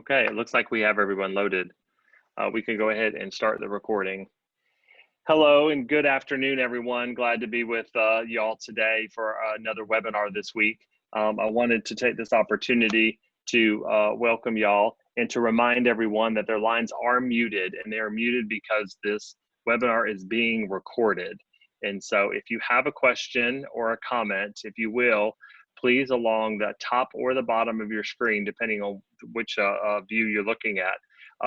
Okay, it looks like we have everyone loaded. We can go ahead and start the recording. Hello and good afternoon, everyone. Glad to be with y'all today for another webinar this week. I wanted to take this opportunity to welcome y'all and to remind everyone that their lines are muted, and they are muted because this webinar is being recorded. And so if you have a question or a comment, if you will, please along the top or the bottom of your screen, depending on which view you're looking at,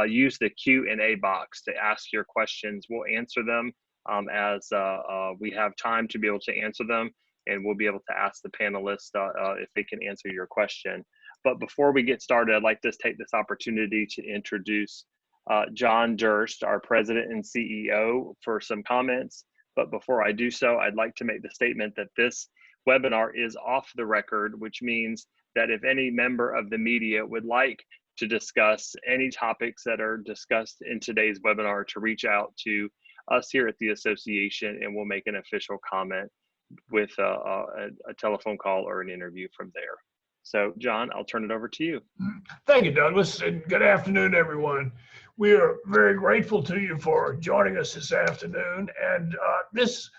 use the Q&A box to ask your questions. We'll answer them as we have time to be able to answer them, and we'll be able to ask the panelists if they can answer your question. But before we get started, I'd like to take this opportunity to introduce John Durst, our President and CEO, for some comments. But before I do so, I'd like to make the statement that this webinar is off the record, which means that if any member of the media would like to discuss any topics that are discussed in today's webinar, to reach out to us here at the association, and we'll make an official comment with a telephone call or an interview from there. So John, I'll turn it over to you. Thank you, Douglas, and good afternoon, everyone. We are very grateful to you for joining us this afternoon, and this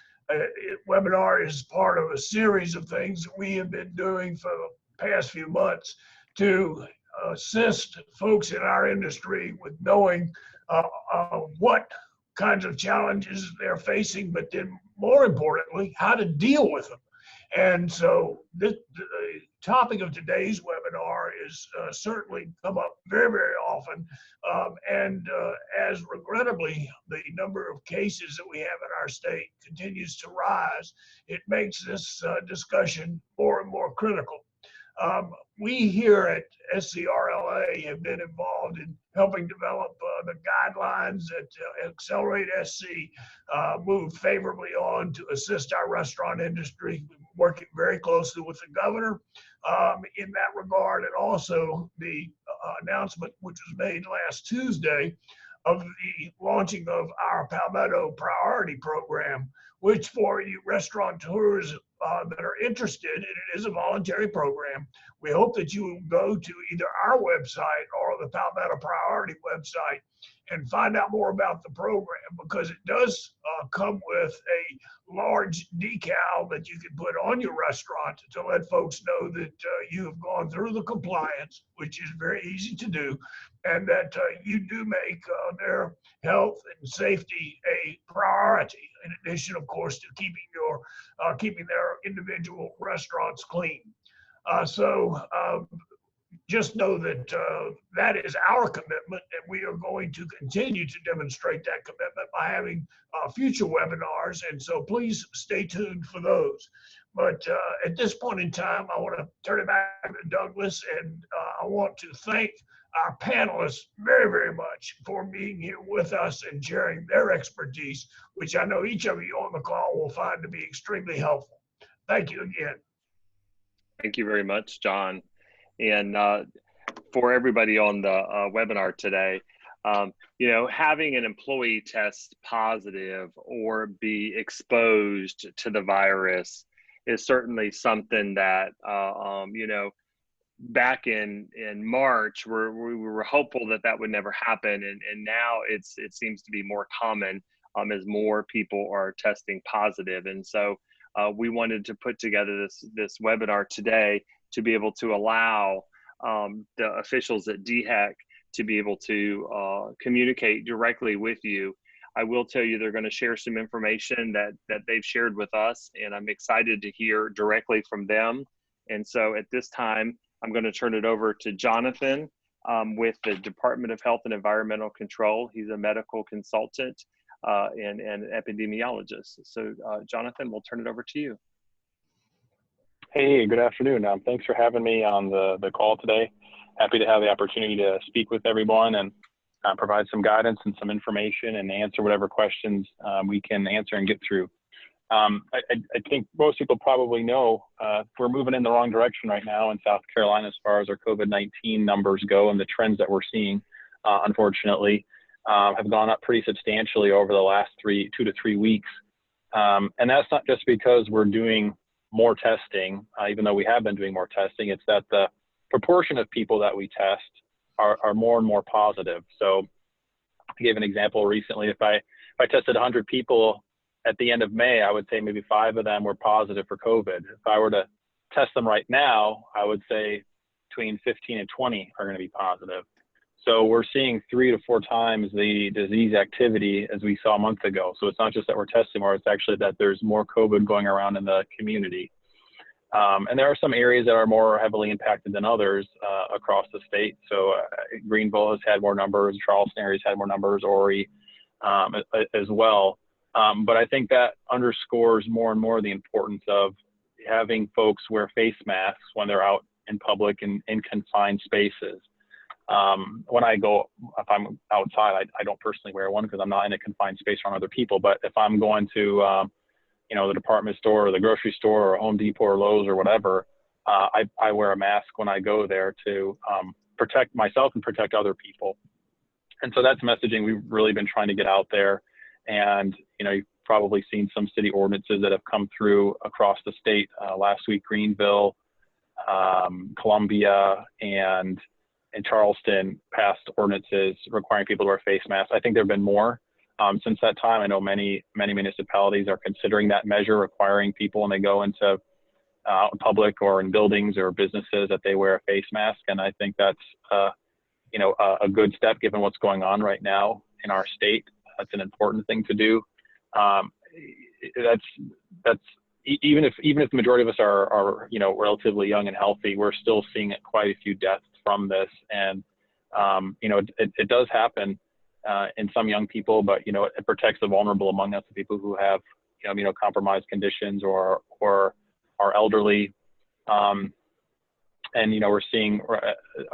webinar is part of a series of things that we have been doing for the past few months to assist folks in our industry with knowing what kinds of challenges they're facing, but then more importantly, how to deal with them. And so the topic of today's webinar is certainly come up very, very often. As regrettably the number of cases that we have in our state continues to rise, it makes this discussion more and more critical. We here at SCRLA have been involved in helping develop the guidelines that Accelerate SC moved favorably on to assist our restaurant industry, working very closely with the governor in that regard, and also the announcement which was made last Tuesday of the launching of our Palmetto Priority Program, which for you restaurateurs that are interested, and it is a voluntary program, we hope that you will go to either our website or the Palmetto Priority website and find out more about the program, because it does come with a large decal that you can put on your restaurant to let folks know that you have gone through the compliance, which is very easy to do, and that you do make their health and safety a priority, in addition, of course, to keeping their individual restaurants clean. Just know that that is our commitment, and we are going to continue to demonstrate that commitment by having future webinars, and so please stay tuned for those. But at this point in time, I want to turn it back to Douglas, and I want to thank our panelists very, very much for being here with us and sharing their expertise, which I know each of you on the call will find to be extremely helpful. Thank you again. Thank you very much, John. And for everybody on the webinar today, you know, having an employee test positive or be exposed to the virus is certainly something that, you know, back in March, we were hopeful that that would never happen. And now it seems to be more common as more people are testing positive. And so we wanted to put together this webinar today to be able to allow the officials at DHEC to be able to communicate directly with you. I will tell you they're going to share some information that they've shared with us, and I'm excited to hear directly from them. And so at this time, I'm going to turn it over to Jonathan with the Department of Health and Environmental Control. He's a medical consultant and an epidemiologist. So Jonathan, we'll turn it over to you. Hey, good afternoon. Thanks for having me on the call today. Happy to have the opportunity to speak with everyone and provide some guidance and some information and answer whatever questions we can answer and get through. I think most people probably know we're moving in the wrong direction right now in South Carolina as far as our COVID-19 numbers go, and the trends that we're seeing, unfortunately, have gone up pretty substantially over the last 2 to 3 weeks. And that's not just because we're doing more testing, even though we have been doing more testing. It's that the proportion of people that we test are more and more positive. So I gave an example recently. If I tested 100 people at the end of May, I would say maybe 5 of them were positive for COVID. If I were to test them right now, I would say between 15 and 20 are going to be positive. So we're seeing 3 to 4 times the disease activity as we saw a month ago. So it's not just that we're testing more, it's actually that there's more COVID going around in the community. And there are some areas that are more heavily impacted than others across the state. So Greenville has had more numbers, Charleston area's had more numbers, Horry as well. But I think that underscores more and more the importance of having folks wear face masks when they're out in public and in confined spaces. When I go, if I'm outside, I don't personally wear one because I'm not in a confined space around other people. But if I'm going to, the department store or the grocery store or Home Depot or Lowe's or whatever, I wear a mask when I go there to protect myself and protect other people. And so that's messaging we've really been trying to get out there. And, you've probably seen some city ordinances that have come through across the state. Last week, Greenville, Columbia, and Charleston passed ordinances requiring people to wear face masks. I think there have been more since that time. I know many municipalities are considering that measure, requiring people when they go into out in public or in buildings or businesses that they wear a face mask. And I think that's a good step given what's going on right now in our state. That's an important thing to do. That's even if the majority of us are relatively young and healthy, we're still seeing quite a few deaths from this. And it does happen in some young people, but it protects the vulnerable among us, the people who have immunocompromised conditions or are elderly. And we're seeing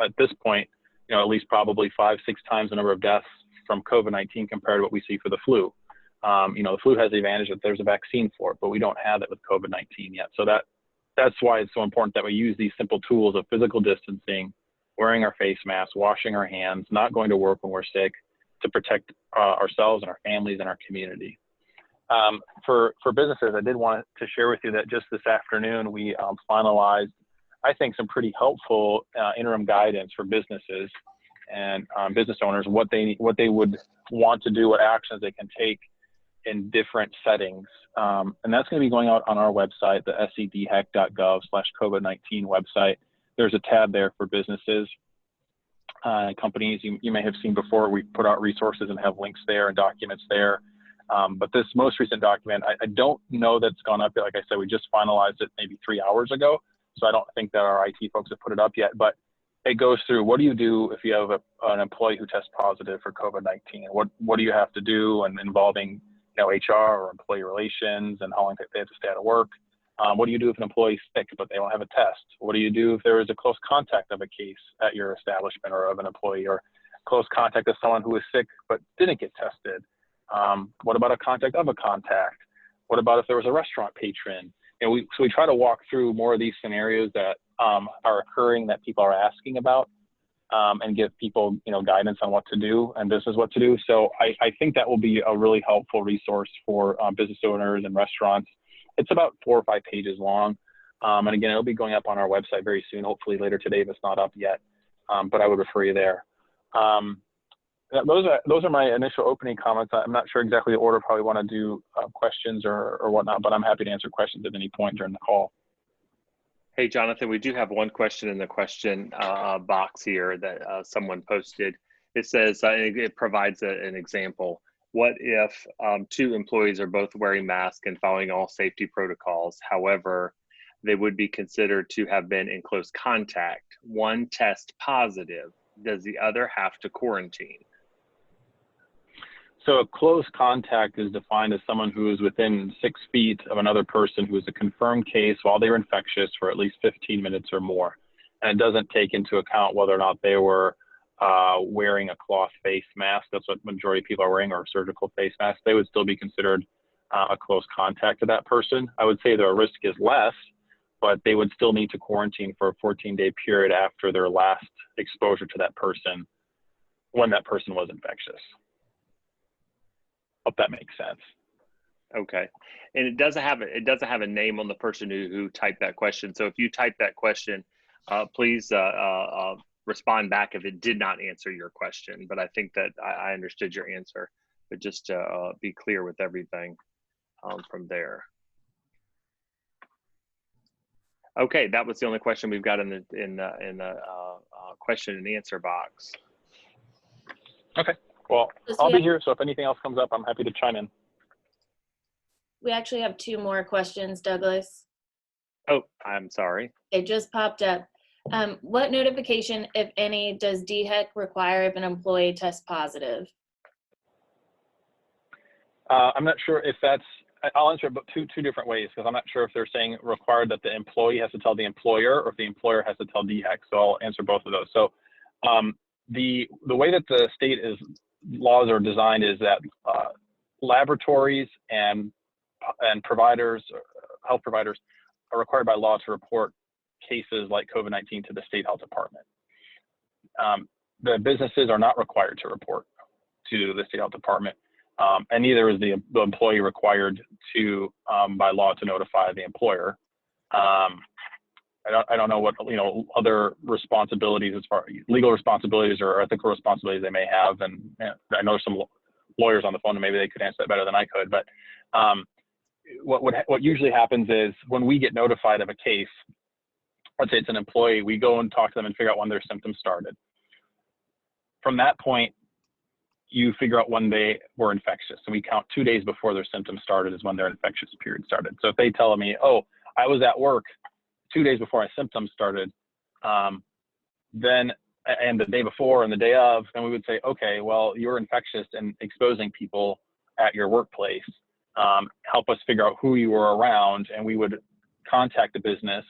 at this point at least probably 5-6 times the number of deaths from COVID-19 compared to what we see for the flu. The flu has the advantage that there's a vaccine for it, but we don't have it with COVID-19 yet. So that's why it's so important that we use these simple tools of physical distancing, wearing our face masks, washing our hands, not going to work when we're sick, to protect ourselves and our families and our community. For businesses, I did want to share with you that just this afternoon we finalized, I think, some pretty helpful interim guidance for businesses and business owners, what they would want to do, what actions they can take in different settings. And that's going to be going out on our website, the scdhec.gov/COVID-19 website. There's a tab there for businesses and companies. You may have seen before, we put out resources and have links there and documents there. But this most recent document, I don't know that's gone up yet. Like I said, we just finalized it maybe 3 hours ago. So I don't think that our IT folks have put it up yet, but it goes through what do you do if you have an employee who tests positive for COVID-19? What do you have to do, and involving HR or employee relations, and how long they have to stay out of work? What do you do if an employee is sick but they don't have a test? What do you do if there is a close contact of a case at your establishment or of an employee, or close contact of someone who is sick but didn't get tested? What about a contact of a contact? What about if there was a restaurant patron? So we try to walk through more of these scenarios that are occurring that people are asking about, and give people guidance on what to do and business what to do. So I think that will be a really helpful resource for business owners and restaurants. It's about 4 or 5 pages long. And again, it'll be going up on our website very soon, hopefully later today if it's not up yet. But I would refer you there. Those are my initial opening comments. I'm not sure exactly the order of how we want to do questions or whatnot, but I'm happy to answer questions at any point during the call. Hey, Jonathan, we do have one question in the question box here that someone posted. It says, it provides an example. What if 2 employees are both wearing masks and following all safety protocols? However, they would be considered to have been in close contact. One tests positive. Does the other have to quarantine? So a close contact is defined as someone who is within 6 feet of another person who is a confirmed case while they were infectious for at least 15 minutes or more. And it doesn't take into account whether or not they were wearing a cloth face mask. That's what majority of people are wearing, or a surgical face mask. They would still be considered a close contact to that person. I would say their risk is less, but they would still need to quarantine for a 14-day period after their last exposure to that person when that person was infectious. Hope that makes sense. Okay, and it doesn't have a name on the person who typed that question. So if you type that question, please respond back if it did not answer your question. But I think that I understood your answer, but just to be clear with everything from there. Okay, that was the only question we've got in the question and answer box. Okay, well, I'll be here, so if anything else comes up, I'm happy to chime in. We actually have 2 more questions, Douglas. Oh, I'm sorry. They just popped up. What notification, if any, does DHEC require if an employee tests positive? I'm not sure if that's, I'll answer it two different ways, because I'm not sure if they're saying required that the employee has to tell the employer or if the employer has to tell DHEC. So I'll answer both of those. So the way that the state laws are designed is that laboratories and providers, health providers, are required by law to report cases like COVID-19 to the state health department. The businesses are not required to report to the state health department, and neither is the employee required to, by law, to notify the employer. I don't know what other responsibilities, as far as legal responsibilities or ethical responsibilities, they may have, and I know some lawyers on the phone, and maybe they could answer that better than I could. But what usually happens is when we get notified of a case, let's say it's an employee, we go and talk to them and figure out when their symptoms started. From that point, you figure out when they were infectious. So we count 2 days before their symptoms started is when their infectious period started. So if they tell me, oh, I was at work 2 days before my symptoms started, then, and the day before and the day of, then we would say, okay, well, you're infectious and exposing people at your workplace. Help us figure out who you were around, and we would contact the business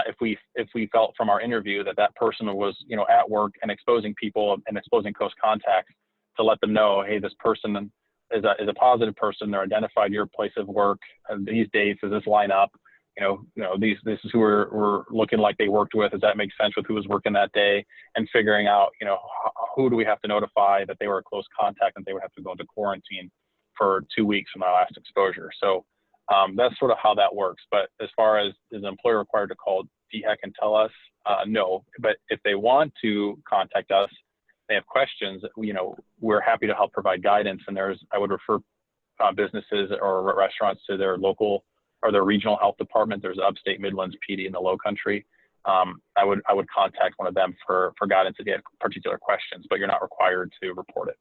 if we felt from our interview that that person was at work and exposing people and exposing close contacts, to let them know, hey, this person is a positive person. They're identified your place of work. These dates, does this line up? This is who we're looking like they worked with. Does that make sense with who was working that day? And figuring out, who do we have to notify that they were a close contact and they would have to go into quarantine for 2 weeks from their last exposure. So that's sort of how that works. But as far as is an employer required to call DHEC and tell us, no. But if they want to contact us, they have questions, we're happy to help provide guidance. And I would refer businesses or restaurants to their local or their regional health department. There's Upstate Midlands PD in the Low Country. I would contact one of them for guidance if you have particular questions, but you're not required to report it.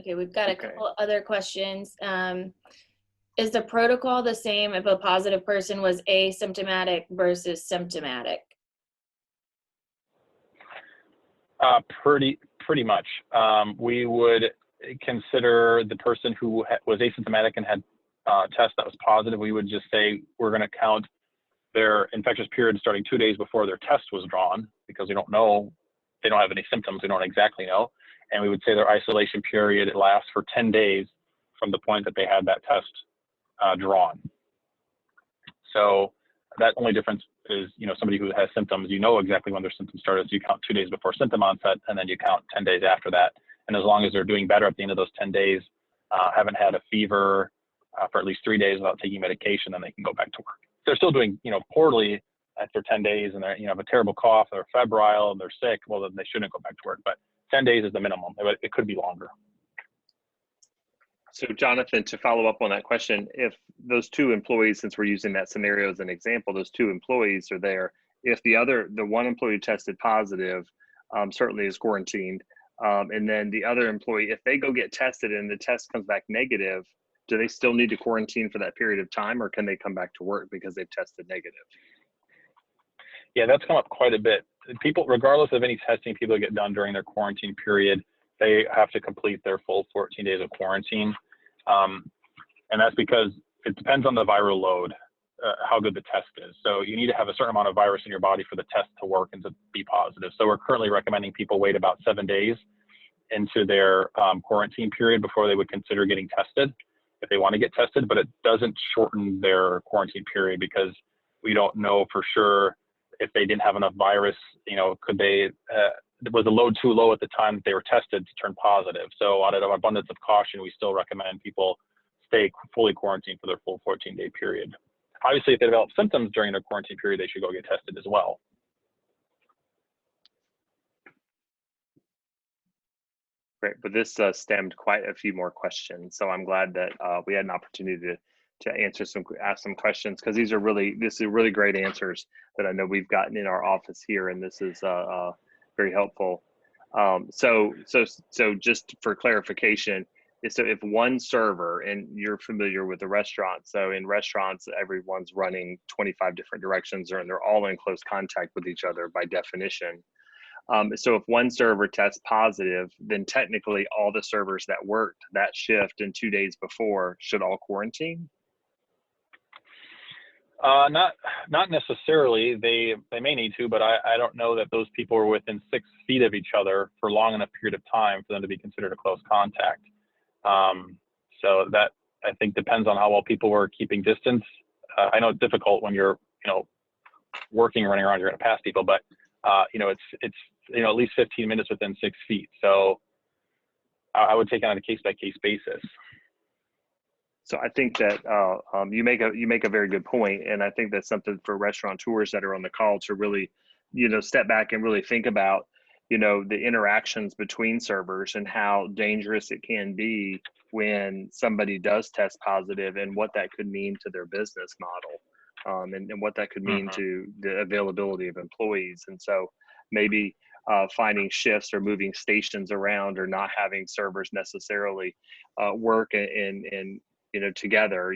Okay, we've got a couple other questions. Is the protocol the same if a positive person was asymptomatic versus symptomatic? Pretty much. We would consider the person who was asymptomatic and had a test that was positive. We would just say we're going to count their infectious period starting 2 days before their test was drawn, because we don't know, they don't have any symptoms, we don't exactly know. And we would say their isolation period lasts for 10 days from the point that they had that test drawn. So that only difference is, somebody who has symptoms, exactly when their symptoms started. So you count 2 days before symptom onset, and then you count 10 days after that. And as long as they're doing better at the end of those 10 days, haven't had a fever for at least 3 days without taking medication, then they can go back to work. If they're still doing, poorly after 10 days and they have a terrible cough, they're febrile, and they're sick, well, then they shouldn't go back to work. But 10 days is the minimum. It could be longer. So Jonathan, to follow up on that question, if those 2 employees, since we're using that scenario as an example, those 2 employees are there, if the one employee tested positive, certainly is quarantined, and then the other employee, if they go get tested and the test comes back negative, do they still need to quarantine for that period of time, or can they come back to work because they've tested negative? Yeah, that's come up quite a bit. People, regardless of any testing people get done during their quarantine period, they have to complete their full 14 days of quarantine. And that's because it depends on the viral load, how good the test is. So you need to have a certain amount of virus in your body for the test to work and to be positive. So we're currently recommending people wait about 7 days into their quarantine period before they would consider getting tested if they want to get tested, but it doesn't shorten their quarantine period because we don't know for sure if they didn't have enough virus, could they, was the load too low at the time that they were tested to turn positive? So out of abundance of caution, we still recommend people stay fully quarantined for their full 14-day period. Obviously, if they develop symptoms during their quarantine period, they should go get tested as well. Great, but this stemmed quite a few more questions, so I'm glad that we had an opportunity to ask some questions, because these are really great answers that I know we've gotten in our office here, and this is very helpful. So just for clarification, so if one server, and you're familiar with the restaurant, so in restaurants everyone's running 25 different directions, and they're all in close contact with each other by definition. So if one server tests positive, then technically all the servers that worked that shift in 2 days before should all quarantine? Not necessarily. They may need to, but I don't know that those people were within 6 feet of each other for a long enough period of time for them to be considered a close contact. So that, I think, depends on how well people were keeping distance. I know it's difficult when you're, working, running around, you're going to pass people, but it's at least 15 minutes within 6 feet. So I would take it on a case-by-case basis. So I think that you make a very good point, and I think that's something for restaurateurs that are on the call to really, step back and really think about, the interactions between servers and how dangerous it can be when somebody does test positive, and what that could mean to their business model, and what that could mean to the availability of employees. And so maybe finding shifts or moving stations around, or not having servers necessarily work in together,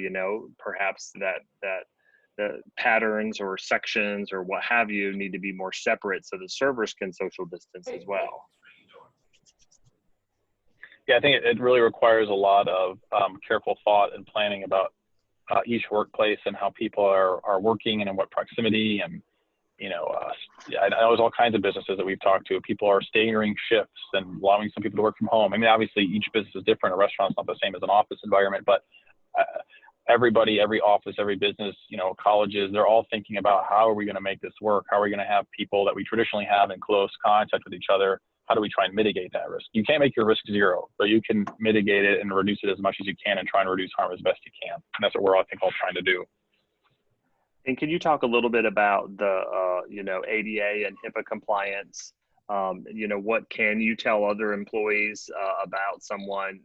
perhaps that the patterns or sections or what have you need to be more separate so the servers can social distance as well. Yeah, I think it really requires a lot of careful thought and planning about each workplace and how people are working and in what proximity. And, I know there's all kinds of businesses that we've talked to. People are staggering shifts and allowing some people to work from home. I mean, obviously each business is different. A restaurant's not the same as an office environment, but everybody, every office, every business, colleges, they're all thinking about how are we going to make this work? How are we going to have people that we traditionally have in close contact with each other? How do we try and mitigate that risk? You can't make your risk zero, but you can mitigate it and reduce it as much as you can and try and reduce harm as best you can. And that's what we're, I think, all trying to do. And can you talk a little bit about the, ADA and Hipaa compliance? What can you tell other employees about someone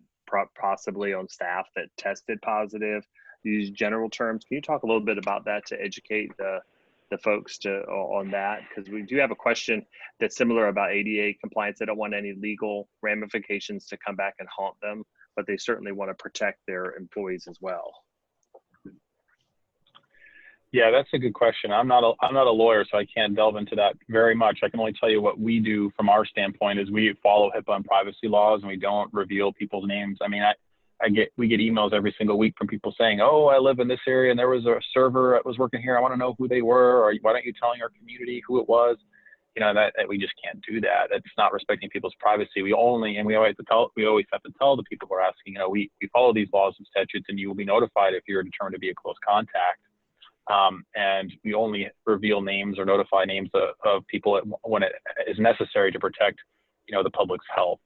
possibly on staff that tested positive? Use general terms. Can you talk a little bit about that to educate the folks on that? Because we do have a question that's similar about ADA compliance. They don't want any legal ramifications to come back and haunt them, but they certainly want to protect their employees as well. Yeah, that's a good question. I'm not a lawyer, so I can't delve into that very much. I can only tell you what we do from our standpoint is we follow HIPAA and privacy laws, and we don't reveal people's names. I mean, we get emails every single week from people saying, "Oh, I live in this area, and there was a server that was working here. I want to know who they were, or why don't you telling our community who it was?" That we just can't do that. It's not respecting people's privacy. We always have to tell the people who are asking, we follow these laws and statutes, and you will be notified if you're determined to be a close contact. And we only reveal names or notify names of people when it is necessary to protect, the public's health.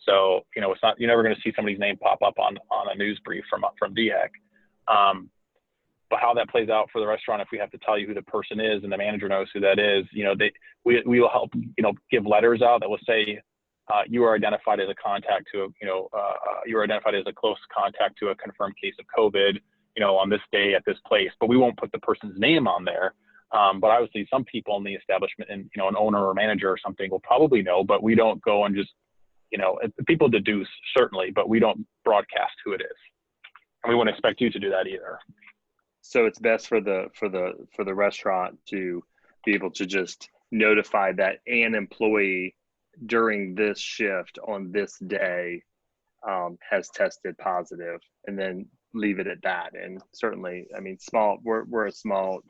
So, it's not, you're never going to see somebody's name pop up on a news brief from Dhec. But how that plays out for the restaurant, if we have to tell you who the person is and the manager knows who that is, we will help, give letters out that will say, you are identified as a contact to, you are identified as a close contact to a confirmed case of COVID, on this day at this place, but we won't put the person's name on there. But obviously some people in the establishment and, an owner or manager or something will probably know, but we don't go and just, people deduce certainly, but we don't broadcast who it is. And we wouldn't expect you to do that either. So it's best for the restaurant to be able to just notify that an employee during this shift on this day has tested positive, and then leave it at that. And certainly, I mean, we're a small,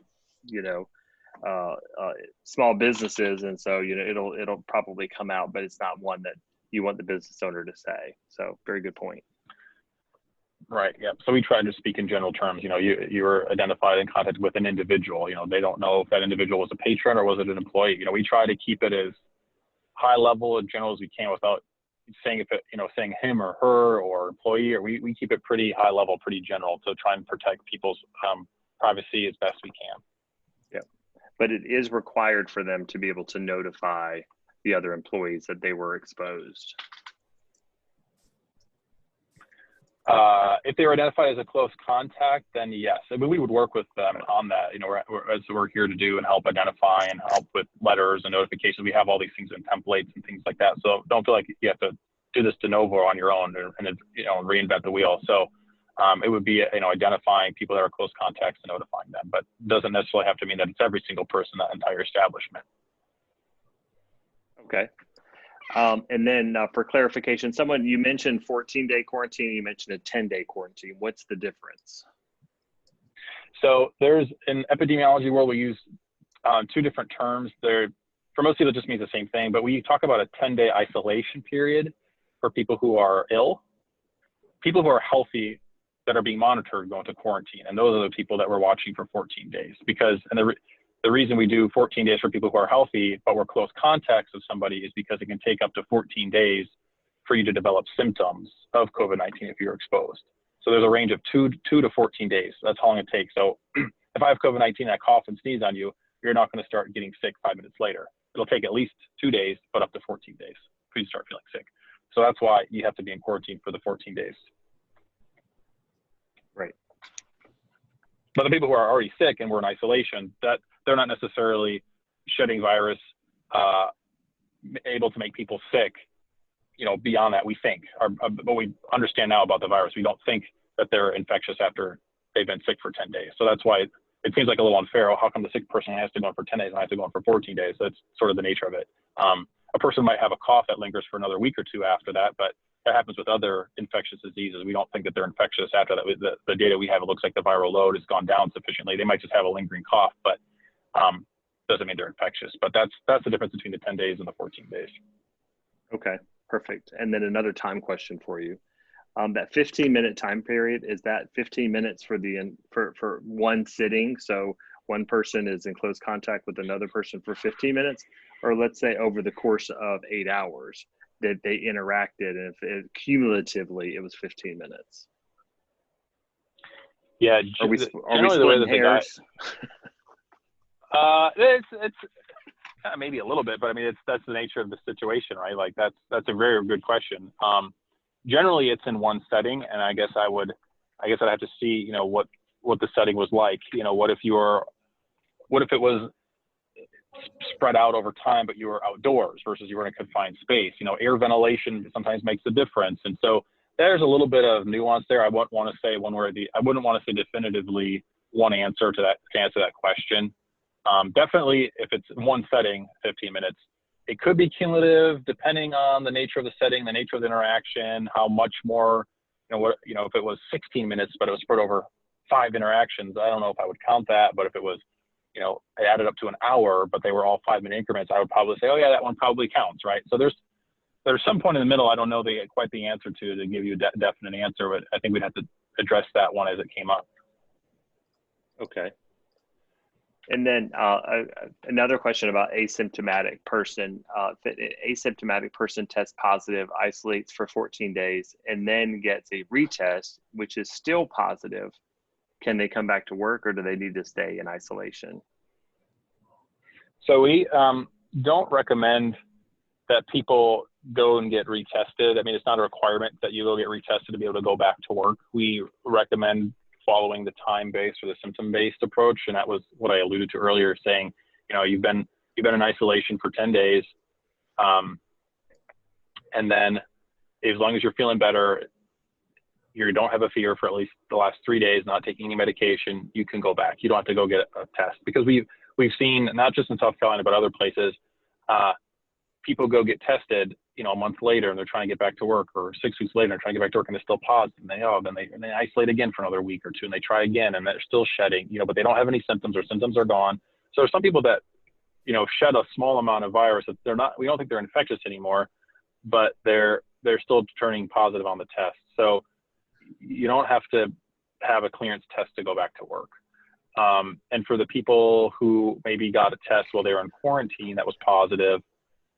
small businesses, and so it'll probably come out, but it's not one that you want the business owner to say. So very good point. Right. Yeah. So we try to speak in general terms. You were identified in contact with an individual. They don't know if that individual was a patron or was it an employee. We try to keep it as high level and general as we can without saying saying him or her or employee, or we keep it pretty high level, pretty general to try and protect people's privacy as best we can. Yeah, but it is required for them to be able to notify the other employees that they were exposed. If they were identified as a close contact, then yes. I mean, we would work with them on that. You know, as we're here to do and help identify and help with letters and notifications. We have all these things in templates and things like that. So don't feel like you have to do this de novo on your own and you know, reinvent the wheel. So it would be, you know, identifying people that are close contacts and notifying them, but doesn't necessarily have to mean that it's every single person in that entire establishment. Okay. And then for clarification, you mentioned 14-day quarantine, you mentioned a 10-day quarantine. What's the difference? So there's, in epidemiology world, we use two different terms. For most people, it just means the same thing, but we talk about a 10-day isolation period for people who are ill. People who are healthy that are being monitored go into quarantine, and those are the people that we're watching for 14 days. Because, and the reason we do 14 days for people who are healthy, but we're close contacts of somebody, is because it can take up to 14 days for you to develop symptoms of COVID-19 if you're exposed. So there's a range of 2 to 14 days. That's how long it takes. So if I have COVID-19 and I cough and sneeze on you, you're not going to start getting sick 5 minutes later. It'll take at least 2 days, but up to 14 days before you start feeling sick. So that's why you have to be in quarantine for the 14 days. Right. But the people who are already sick and we're in isolation, that they're not necessarily shedding virus able to make people sick, you know, beyond that, we think. But we understand now about the virus. We don't think that they're infectious after they've been sick for 10 days. So that's why it seems like a little unfair. How come the sick person has to go on for 10 days and I have to go on for 14 days? That's sort of the nature of it. A person might have a cough that lingers for another week or two after that, but that happens with other infectious diseases. We don't think that they're infectious after that. The data we have, it looks like the viral load has gone down sufficiently. They might just have a lingering cough, but doesn't mean they're infectious. But that's the difference between the 10 days and the 14 days. Okay, perfect. And then another time question for you. That 15-minute time period, is that 15 minutes for for one sitting? So one person is in close contact with another person for 15 minutes, or let's say over the course of 8 hours that they interacted, and if cumulatively it was 15 minutes. Yeah, are we splitting hairs? It's maybe a little bit, but I mean, that's the nature of the situation, right? Like that's a very good question. Generally, it's in one setting, and I guess I'd have to see, you know, what the setting was like. You know, what if it was spread out over time, but you were outdoors versus you were in a confined space? You know, air ventilation sometimes makes a difference, and so there's a little bit of nuance there. I wouldn't want to say I wouldn't want to say definitively one answer to answer that question. Definitely, if it's in one setting, 15 minutes. It could be cumulative, depending on the nature of the setting, the nature of the interaction, how much more, if it was 16 minutes, but it was spread over 5 interactions, I don't know if I would count that. But if it was, I added up to an hour, but they were all 5-minute increments, I would probably say, oh yeah, that one probably counts, right? So there's some point in the middle. I don't know quite the answer to give you a definite answer, but I think we'd have to address that one as it came up. Okay. And then another question about asymptomatic person. If an asymptomatic person tests positive, isolates for 14 days, and then gets a retest, which is still positive, can they come back to work, or do they need to stay in isolation? So we don't recommend that people go and get retested. I mean, it's not a requirement that you go get retested to be able to go back to work. We recommend following the time-based or the symptom-based approach, and that was what I alluded to earlier, saying, you've been in isolation for 10 days, and then as long as you're feeling better, you don't have a fever for at least the last 3 days, not taking any medication, you can go back. You don't have to go get a test, because we've seen, not just in South Carolina but other places, people go get tested, a month later, and they're trying to get back to work, or 6 weeks later, and they're trying to get back to work, and they're still positive. And then they isolate again for another week or two, and they try again, and they're still shedding, but they don't have any symptoms, or symptoms are gone. So there's some people that, shed a small amount of virus that we don't think they're infectious anymore, but they're still turning positive on the test. So you don't have to have a clearance test to go back to work. And for the people who maybe got a test while they were in quarantine that was positive,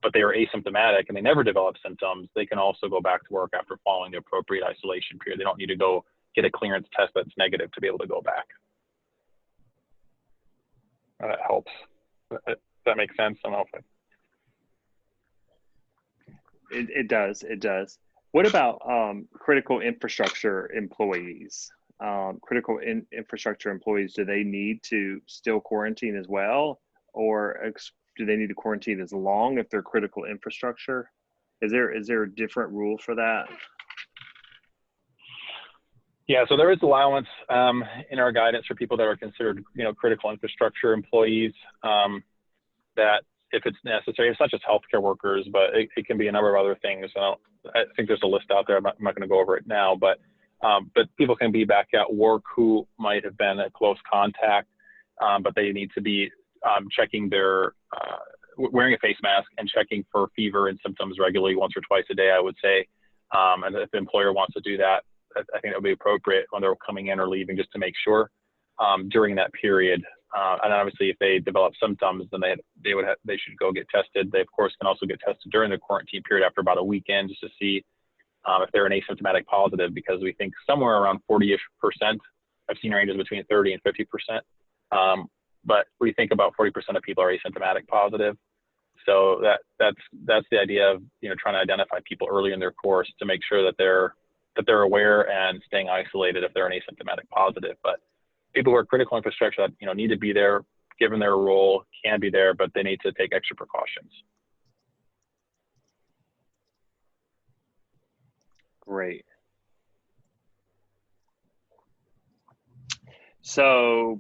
but they were asymptomatic and they never developed symptoms, they can also go back to work after following the appropriate isolation period. They don't need to go get a clearance test that's negative to be able to go back. That helps. That makes sense. I don't know if It does. It does. What about critical infrastructure employees? Infrastructure employees, do they need to still quarantine as well, or do they need to quarantine as long if they're critical infrastructure? Is there a different rule for that? Yeah, so there is allowance in our guidance for people that are considered, critical infrastructure employees. That if it's necessary, it's not just healthcare workers, but it can be a number of other things. I think there's a list out there. I'm not going to go over it now, but people can be back at work who might have been a close contact, but they need to be checking their wearing a face mask and checking for fever and symptoms regularly, once or twice a day, I would say. And if the employer wants to do that, I think it would be appropriate when they're coming in or leaving, just to make sure during that period. And obviously, if they develop symptoms, then they should go get tested. They of course can also get tested during the quarantine period after about a weekend, just to see if they're an asymptomatic positive, because we think somewhere around 40-ish%. I've seen ranges between 30 and 50%. But we think about 40% of people are asymptomatic positive. So that's the idea of trying to identify people early in their course to make sure that they're aware and staying isolated if they're an asymptomatic positive. But people who are critical infrastructure that need to be there, given their role, can be there, but they need to take extra precautions. Great. So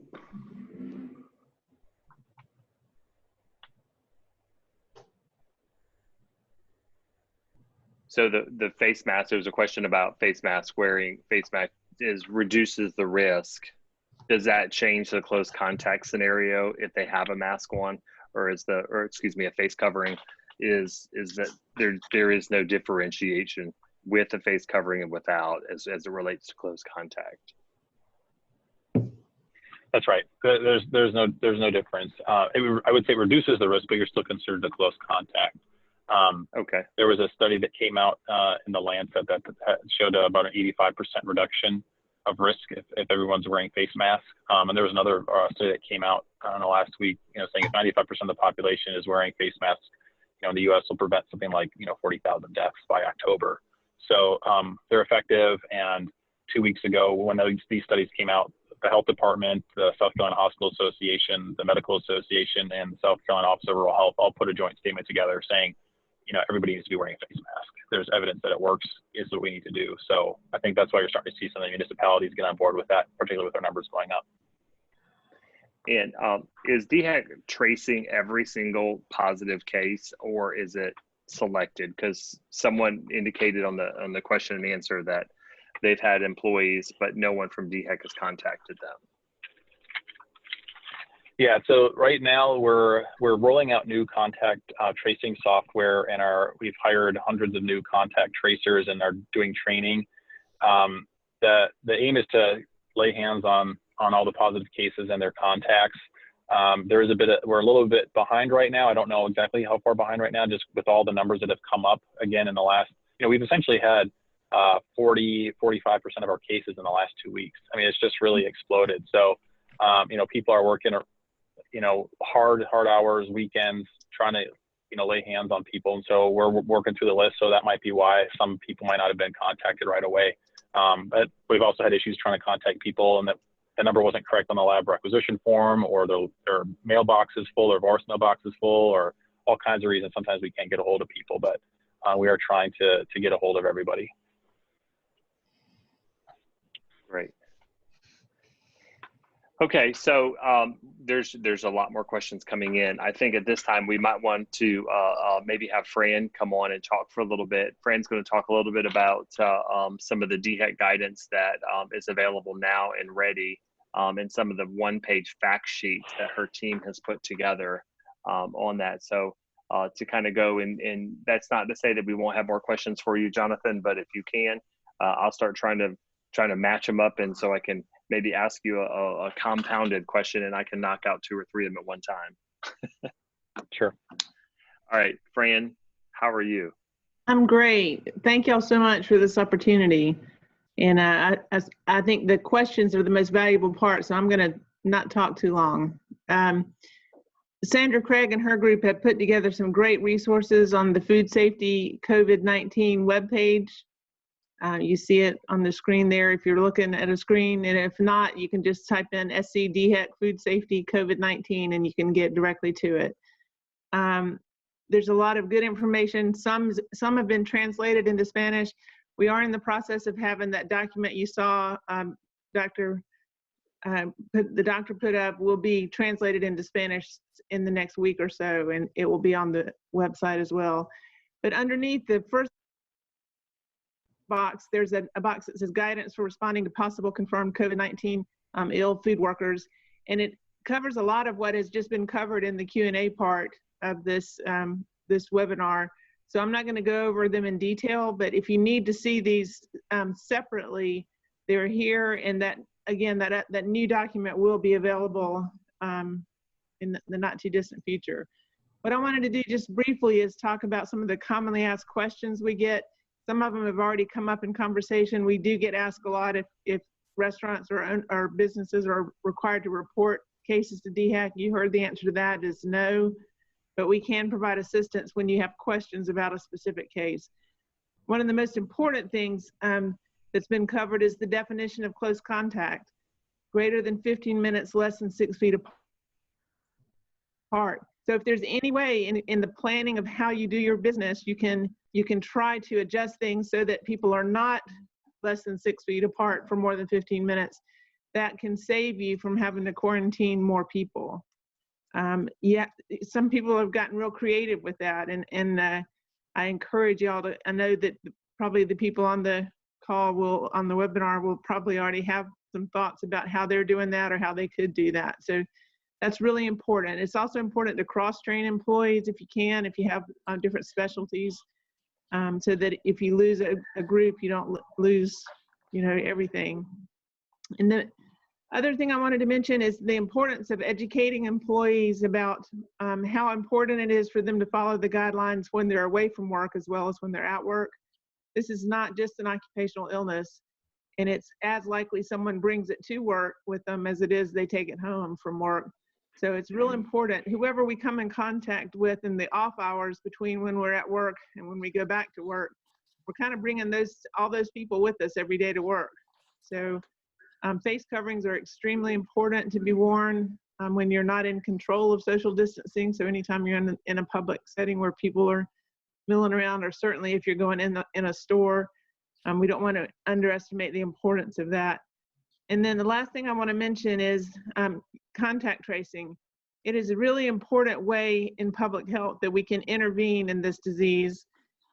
the face mask, there was a question about face mask, wearing face mask reduces the risk. Does that change the close contact scenario if they have a mask on, or a face covering? Is that there is no differentiation with a face covering and without as it relates to close contact? That's right. There's no difference. I would say it reduces the risk, but you're still considered a close contact. Okay. There was a study that came out in the Lancet that showed about an 85% reduction of risk if everyone's wearing face masks. And there was another study that came out, I don't know, last week, saying if 95% of the population is wearing face masks, in the U.S. will prevent something like 40,000 deaths by October. So they're effective. And 2 weeks ago, when these studies came out, the Health Department, the South Carolina Hospital Association, the Medical Association, and the South Carolina Office of Rural Health all put a joint statement together saying, everybody needs to be wearing a face mask. There's evidence that it works, is what we need to do. So I think that's why you're starting to see some of the municipalities get on board with that, particularly with our numbers going up. And is DHEC tracing every single positive case, or is it selected? Because someone indicated on the question and answer that they've had employees, but no one from DHEC has contacted them. Yeah, so right now we're rolling out new contact tracing software, and we've hired hundreds of new contact tracers and are doing training. The aim is to lay hands on all the positive cases and their contacts. We're a little bit behind right now. I don't know exactly how far behind right now, just with all the numbers that have come up again in the last, we've essentially had 45% of our cases in the last 2 weeks. I mean, it's just really exploded. So, people are working, hard hours, weekends, trying to, lay hands on people. And so we're working through the list. So that might be why some people might not have been contacted right away. But we've also had issues trying to contact people, and that the number wasn't correct on the lab requisition form, or their mailbox is full, or VARS mailbox is full, or all kinds of reasons. Sometimes we can't get a hold of people, but we are trying to get a hold of everybody. Great. Okay, so there's a lot more questions coming in. I think at this time we might want to maybe have Fran come on and talk for a little bit. Fran's going to talk a little bit about some of the DHEC guidance that is available now and ready, and some of the one-page fact sheets that her team has put together on that. So to kind of go and that's not to say that we won't have more questions for you, Jonathan, but if you can, I'll start trying to match them up, and so I can maybe ask you a compounded question and I can knock out 2 or 3 of them at one time. Sure. All right, Fran, how are you? I'm great. Thank y'all so much for this opportunity. And I think the questions are the most valuable part, so I'm going to not talk too long. Sandra Craig and her group have put together some great resources on the Food Safety COVID-19 webpage. You see it on the screen there if you're looking at a screen, and if not, you can just type in SCDHEC Food Safety COVID-19 and you can get directly to it. There's a lot of good information. Some have been translated into Spanish. We are in the process of having that document you saw the doctor put up will be translated into Spanish in the next week or so, and it will be on the website as well. But underneath the first box, there's a box that says guidance for responding to possible confirmed COVID-19 ill food workers, and it covers a lot of what has just been covered in the Q&A part of this this webinar. So I'm not going to go over them in detail, but if you need to see these separately, they're here, and that again, that new document will be available in the not too distant future. What I wanted to do just briefly is talk about some of the commonly asked questions we get. Some of them have already come up in conversation. We do get asked a lot if restaurants or businesses are required to report cases to DHEC. You heard the answer to that is no, but we can provide assistance when you have questions about a specific case. One of the most important things that's been covered is the definition of close contact. Greater than 15 minutes, less than 6 feet apart. So if there's any way in the planning of how you do your business, you can try to adjust things so that people are not less than 6 feet apart for more than 15 minutes. That can save you from having to quarantine more people. Yeah, some people have gotten real creative with that, and I encourage y'all to. I know that probably the people on the call on the webinar will probably already have some thoughts about how they're doing that or how they could do that. So that's really important. It's also important to cross-train employees if you can, if you have different specialties, so that if you lose a group, you don't lose, everything. And the other thing I wanted to mention is the importance of educating employees about how important it is for them to follow the guidelines when they're away from work as well as when they're at work. This is not just an occupational illness, and it's as likely someone brings it to work with them as it is they take it home from work. So it's real important. Whoever we come in contact with in the off hours between when we're at work and when we go back to work, we're kind of bringing all those people with us every day to work. So face coverings are extremely important to be worn when you're not in control of social distancing. So anytime you're in a public setting where people are milling around, or certainly if you're going in a store, we don't want to underestimate the importance of that. And then the last thing I want to mention is contact tracing. It is a really important way in public health that we can intervene in this disease.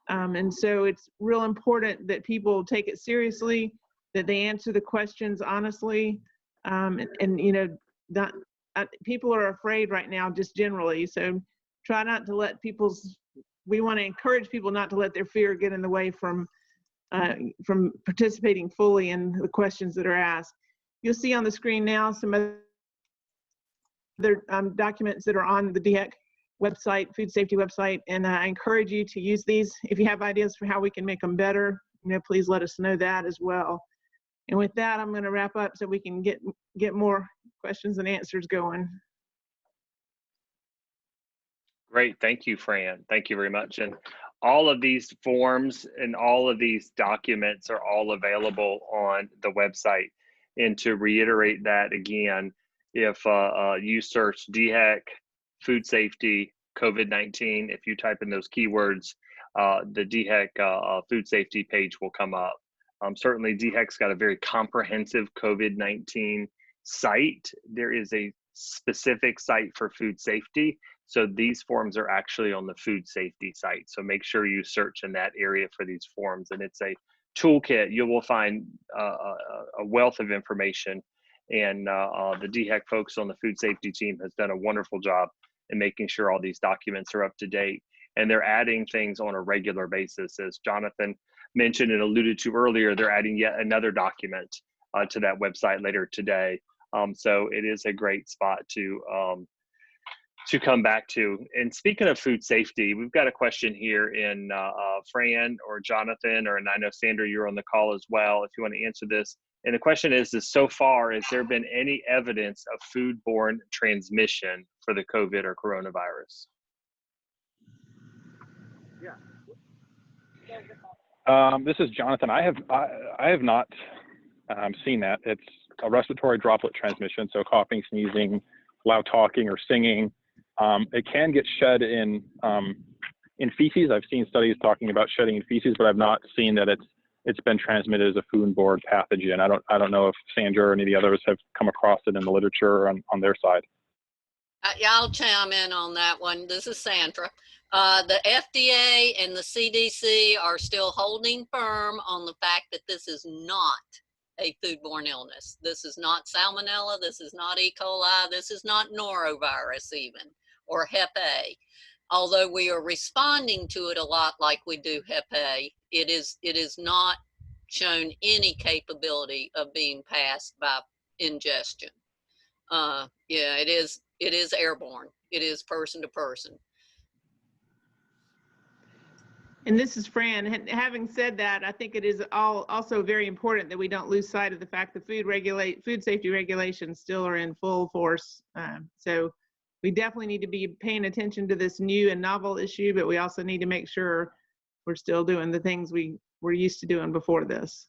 And so it's real important that people take it seriously, that they answer the questions honestly. People are afraid right now just generally. So try not to let we want to encourage people not to let their fear get in the way from participating fully in the questions that are asked. You'll see on the screen now some other documents that are on the DHEC website, food safety website, and I encourage you to use these. If you have ideas for how we can make them better, please let us know that as well. And with that, I'm going to wrap up so we can get more questions and answers going. Great, thank you, Fran. Thank you very much. And all of these forms and all of these documents are all available on the website. And to reiterate that again, if you search DHEC, food safety, COVID-19, if you type in those keywords, the DHEC food safety page will come up. Certainly DHEC's got a very comprehensive COVID-19 site. There is a specific site for food safety. So these forms are actually on the food safety site. So make sure you search in that area for these forms. And it's a toolkit. You will find a wealth of information. And the DHEC folks on the food safety team has done a wonderful job in making sure all these documents are up to date. And they're adding things on a regular basis. As Jonathan mentioned and alluded to earlier, they're adding yet another document to that website later today. So it is a great spot to come back to. And speaking of food safety, we've got a question here in Fran or Jonathan, and I know Sandra, you're on the call as well. If you want to answer this, And the question is so far, has there been any evidence of foodborne transmission for the COVID or coronavirus? This is Jonathan. I have not seen that. It's a respiratory droplet transmission, so coughing, sneezing, loud talking, or singing. It can get shed in feces. I've seen studies talking about shedding in feces, but I've not seen that it's been transmitted as a foodborne pathogen. I don't know if Sandra or any of the others have come across it in the literature on their side. Yeah, I'll chime in on that one. This is Sandra. The FDA and the CDC are still holding firm on the fact that this is not a foodborne illness. This is not salmonella. This is not E. coli. This is not norovirus even, or Hipaa. Although we are responding to it a lot like we do Hipaa, it is not shown any capability of being passed by ingestion. Yeah, it is airborne. It is person to person. And this is Fran. Having said that, I think it is also very important that we don't lose sight of the fact that food safety regulations still are in full force. So we definitely need to be paying attention to this new and novel issue, but we also need to make sure we're still doing the things we were used to doing before this.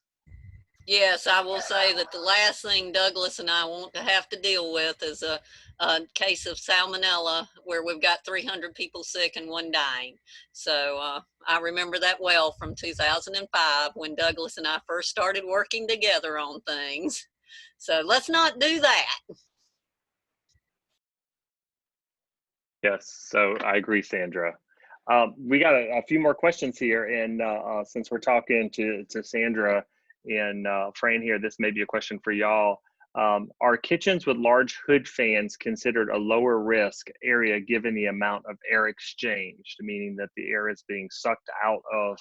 Yes, I will say that the last thing Douglas and I want to have to deal with is a case of salmonella where we've got 300 people sick and 1 dying. So I remember that well from 2005 when Douglas and I first started working together on things. So let's not do that. Yes, so I agree, Sandra. We got a few more questions here, and since we're talking to Sandra and Fran here, this may be a question for y'all. Are kitchens with large hood fans considered a lower risk area given the amount of air exchanged, meaning that the air is being sucked out of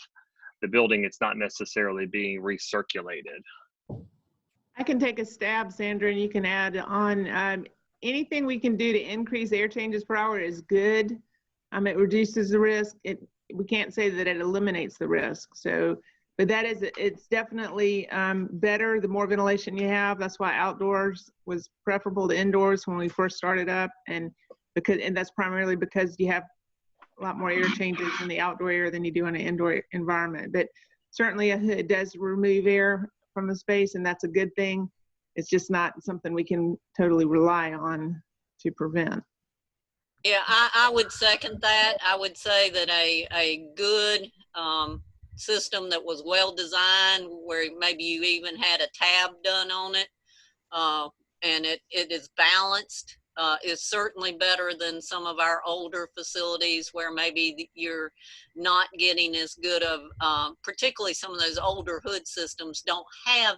the building, it's not necessarily being recirculated? I can take a stab, Sandra, and you can add on. Anything we can do to increase air changes per hour is good. It reduces the risk. We can't say that it eliminates the risk. So, but it's definitely better the more ventilation you have. That's why outdoors was preferable to indoors when we first started up, and that's primarily because you have a lot more air changes in the outdoor air than you do in an indoor environment. But certainly a hood does remove air from the space, and that's a good thing. It's just not something we can totally rely on to prevent. Yeah, I would second that. I would say that a good system that was well designed, where maybe you even had a tab done on it, and it is balanced, is certainly better than some of our older facilities where maybe you're not getting as good of, particularly some of those older hood systems don't have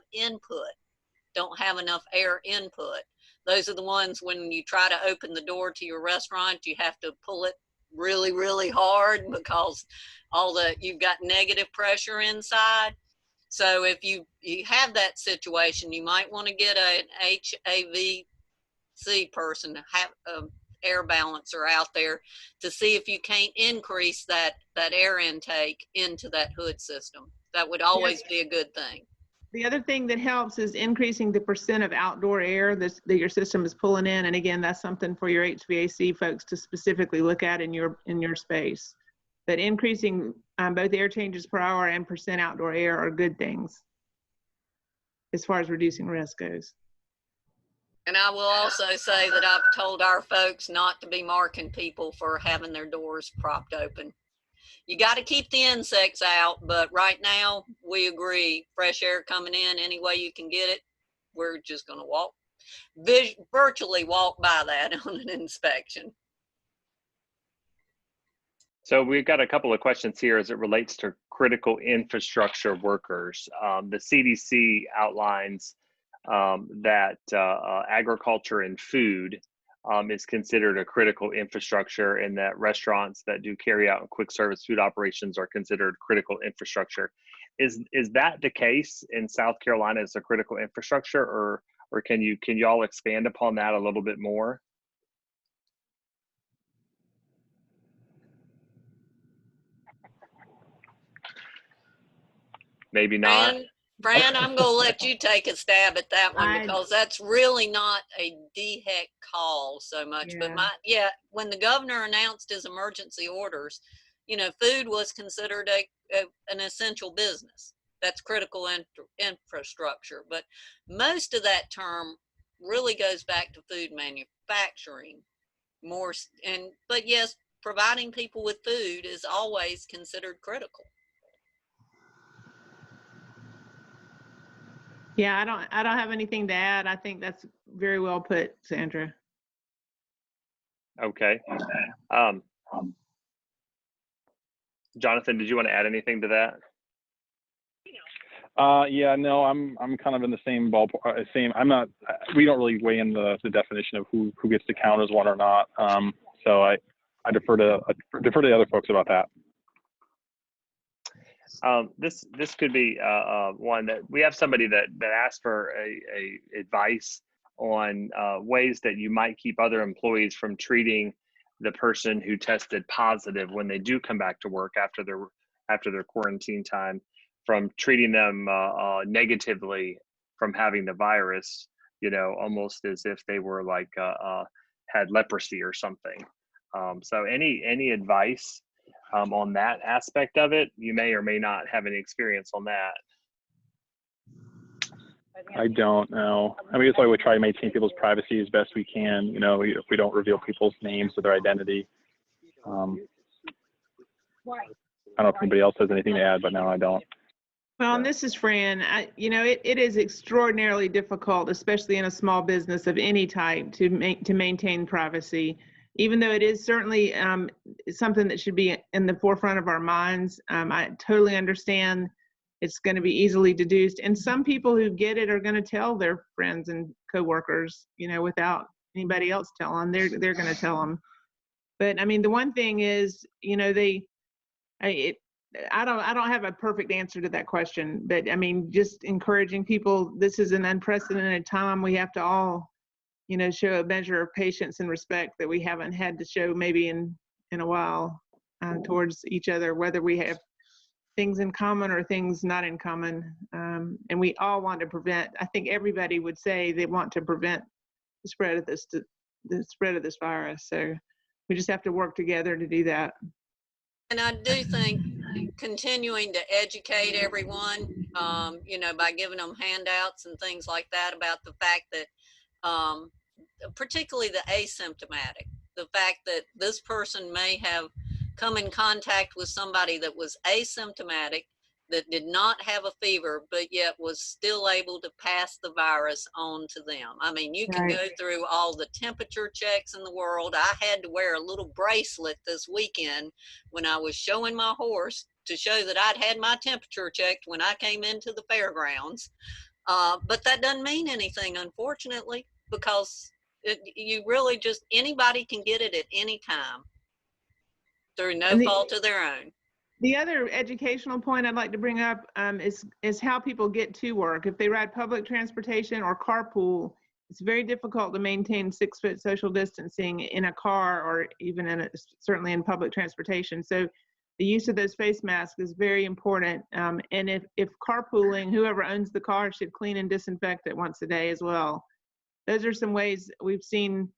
enough air input. Those are the ones when you try to open the door to your restaurant, you have to pull it really, really hard because you've got negative pressure inside. So if you have that situation, you might want to get an HVAC person, have an air balancer out there to see if you can't increase that air intake into that hood system. That would always be a good thing. The other thing that helps is increasing the percent of outdoor air that your system is pulling in. And again, that's something for your HVAC folks to specifically look at in your space. But increasing both air changes per hour and percent outdoor air are good things as far as reducing risk goes. And I will also say that I've told our folks not to be marking people for having their doors propped open. You got to keep the insects out, but right now we agree, fresh air coming in any way you can get it, we're just going to virtually walk by that on an inspection. So we've got a couple of questions here as it relates to critical infrastructure workers. The CDC outlines that agriculture and food is considered a critical infrastructure, and that restaurants that do carry out and quick service food operations are considered critical infrastructure. Is that the case in South Carolina as a critical infrastructure, or can you all expand upon that a little bit more? Maybe not. Fran, I'm going to let you take a stab at that one, I- because that's really not a DHEC call so much. But when the governor announced his emergency orders, you know, food was considered an essential business. That's critical infrastructure. But most of that term really goes back to food manufacturing more. But yes, providing people with food is always considered critical. Yeah, I don't have anything to add. I think that's very well put, Sandra. Okay. Jonathan, did you want to add anything to that? Yeah, no, I'm kind of in the same ballpark. We don't really weigh in the definition of who gets to count as one or not. So I defer to the other folks about that. This could be one that we have somebody that asked for a advice on ways that you might keep other employees from treating the person who tested positive when they do come back to work after their quarantine time, from treating them negatively from having the virus, you know, almost as if they were like had leprosy or something. So any advice on that aspect of it? You may or may not have any experience on that. I don't know. I mean, it's why we try to maintain people's privacy as best we can. You know, if we don't reveal people's names or their identity. I don't know if anybody else has anything to add, but no, I don't. Well, and this is Fran. You know, it is extraordinarily difficult, especially in a small business of any type, to maintain privacy. Even though it is certainly something that should be in the forefront of our minds, I totally understand it's going to be easily deduced. And some people who get it are going to tell their friends and coworkers, you know, without anybody else telling. They're going to tell them. But I mean, the one thing is, you know, I don't have a perfect answer to that question. But I mean, just encouraging people. This is an unprecedented time. We have to all, you know, show a measure of patience and respect that we haven't had to show maybe in a while towards each other, whether we have things in common or things not in common. And we all want to prevent, I think everybody would say they want to prevent the spread of this virus. So we just have to work together to do that. And I do think continuing to educate everyone, you know, by giving them handouts and things like that about the fact that particularly the asymptomatic, the fact that this person may have come in contact with somebody that was asymptomatic, that did not have a fever, but yet was still able to pass the virus on to them. I mean, you can go through all the temperature checks in the world. I had to wear a little bracelet this weekend when I was showing my horse to show that I'd had my temperature checked when I came into the fairgrounds. But that doesn't mean anything, unfortunately, because you really just, anybody can get it at any time through no fault of their own. The other educational point I'd like to bring up is how people get to work. If they ride public transportation or carpool, it's very difficult to maintain 6-foot social distancing in a car or even certainly in public transportation. So the use of those face masks is very important. And if carpooling, whoever owns the car should clean and disinfect it once a day as well. Those are some ways we've seen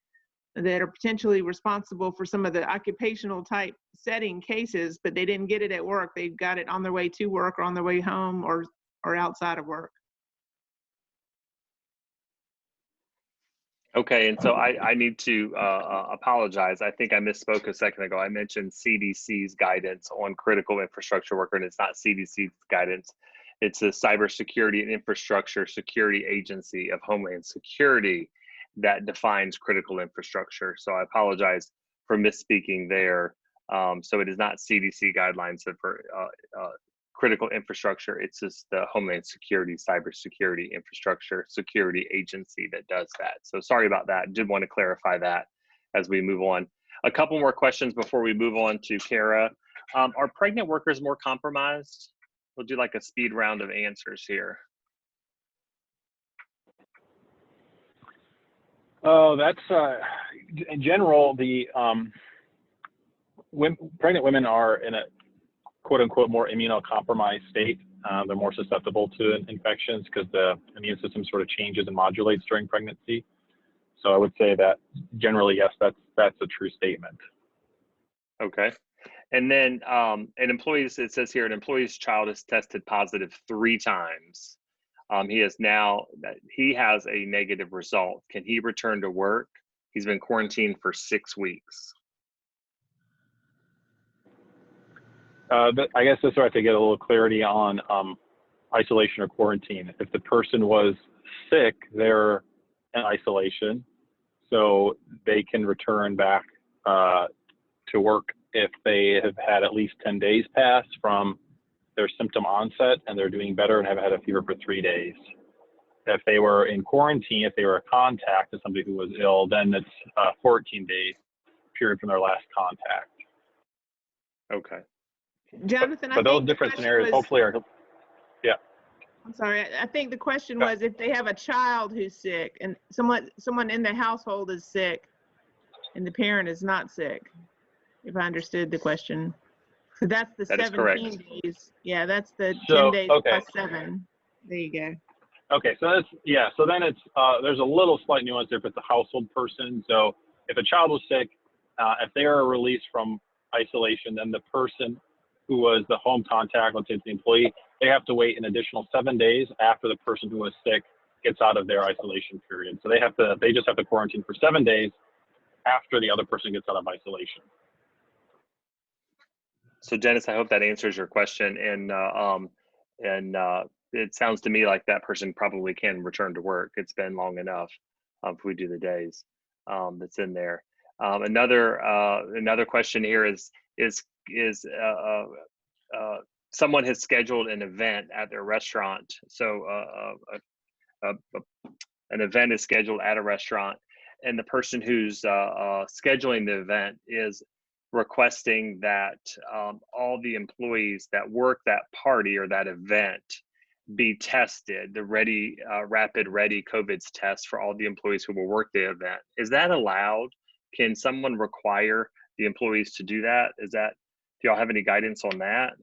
that are potentially responsible for some of the occupational type setting cases, but they didn't get it at work. They got it on their way to work or on their way home or outside of work. Okay, and so I need to apologize. I think I misspoke a second ago. I mentioned CDC's guidance on critical infrastructure worker, and it's not CDC's guidance. It's the Cybersecurity and Infrastructure Security Agency of Homeland Security that defines critical infrastructure. So I apologize for misspeaking there. So it is not CDC guidelines for critical infrastructure. It's just the Homeland Security Cybersecurity Infrastructure Security Agency that does that. So sorry about that. Did want to clarify that as we move on. A couple more questions before we move on to Kara. Are pregnant workers more compromised? We'll do like a speed round of answers here. Oh, that's in general, the pregnant women are in a quote unquote more immunocompromised state. They're more susceptible to infections because the immune system sort of changes and modulates during pregnancy. So I would say that generally, yes, that's a true statement. Okay. And then an employee's, it says here, an employee's child is tested positive 3 times. He has a negative result. Can he return to work? He's been quarantined for 6 weeks. I guess that's where I have to get a little clarity on isolation or quarantine. If the person was sick, they're in isolation, so they can return back to work if they have had at least 10 days pass from their symptom onset and they're doing better and haven't had a fever for 3 days. If they were in quarantine, if they were a contact of somebody who was ill, then it's a 14-day period from their last contact. Okay. Jonathan, but those different scenarios hopefully are, yeah. I'm sorry, I think the question was if they have a child who's sick and someone in the household is sick and the parent is not sick, if I understood the question. So that's the 17 days. Yeah, that's the 10 days plus 7. There you go. Okay, so that's, yeah, so then it's, there's a little slight nuance there if it's a household person. So if a child was sick, if they are released from isolation, then the person who was the home contact, let's say it's the employee, they have to wait an additional 7 days after the person who was sick gets out of their isolation period. So they just have to quarantine for 7 days after the other person gets out of isolation. So Dennis, I hope that answers your question. And it sounds to me like that person probably can return to work. It's been long enough if we do the days that's in there. Another question here is someone has scheduled an event at their restaurant. So an event is scheduled at a restaurant, and the person who's scheduling the event is requesting that all the employees that work that party or that event be tested, the rapid ready COVID test for all the employees who will work the event. Is that allowed? Can someone require the employees to do that? Do y'all have any guidance on that?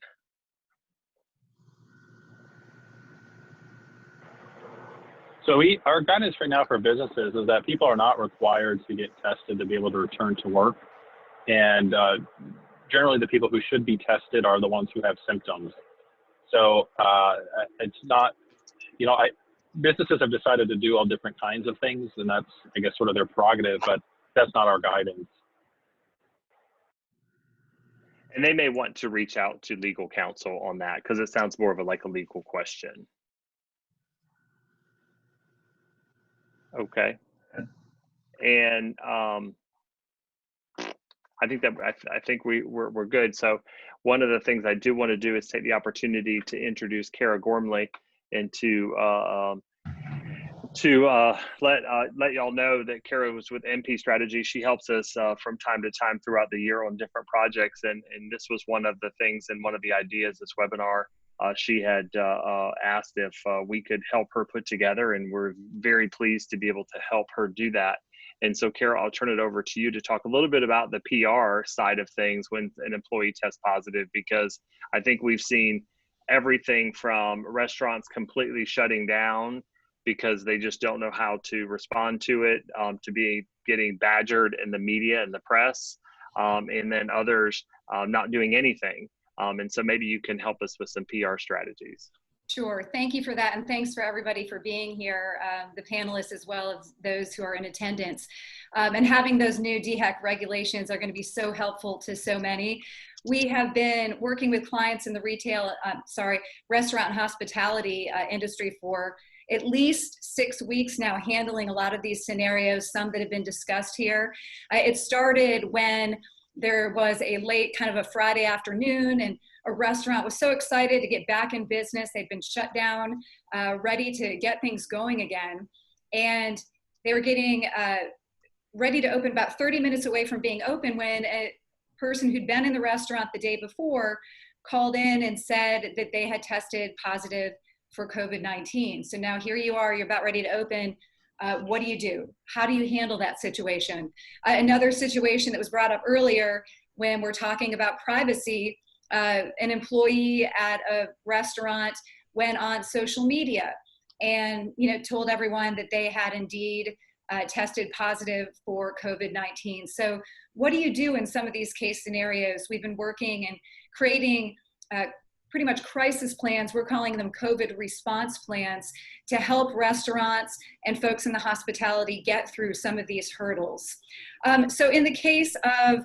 So our guidance right now for businesses is that people are not required to get tested to be able to return to work. And generally the people who should be tested are the ones who have symptoms. So it's not, businesses have decided to do all different kinds of things, and that's, I guess, sort of their prerogative, but that's not our guidance. And they may want to reach out to legal counsel on that because it sounds more of a legal question. Okay. And I think we're good. So one of the things I do want to do is take the opportunity to introduce Kara Gormley and to let y'all know that Kara was with MP Strategy. She helps us from time to time throughout the year on different projects, and this was one of the things and one of the ideas this webinar. She had asked if we could help her put together, and we're very pleased to be able to help her do that. And so, Kara, I'll turn it over to you to talk a little bit about the PR side of things when an employee tests positive, because I think we've seen everything from restaurants completely shutting down because they just don't know how to respond to it, to getting badgered in the media and the press, and then others not doing anything. And so maybe you can help us with some PR strategies. Sure. Thank you for that. And thanks for everybody for being here, the panelists, as well as those who are in attendance. And having those new DHEC regulations are going to be so helpful to so many. We have been working with clients in the restaurant and hospitality industry for at least 6 weeks now, handling a lot of these scenarios, some that have been discussed here. It started when there was a late kind of a Friday afternoon, and a restaurant was so excited to get back in business. They'd been shut down, ready to get things going again. And they were getting ready to open about 30 minutes away from being open when a person who'd been in the restaurant the day before called in and said that they had tested positive for COVID-19. So now here you are, you're about ready to open. What do you do? How do you handle that situation? Another situation that was brought up earlier when we're talking about privacy, an employee at a restaurant went on social media and told everyone that they had indeed tested positive for COVID-19. So what do you do in some of these case scenarios? We've been working and creating pretty much crisis plans. We're calling them COVID response plans to help restaurants and folks in the hospitality get through some of these hurdles. So in the case of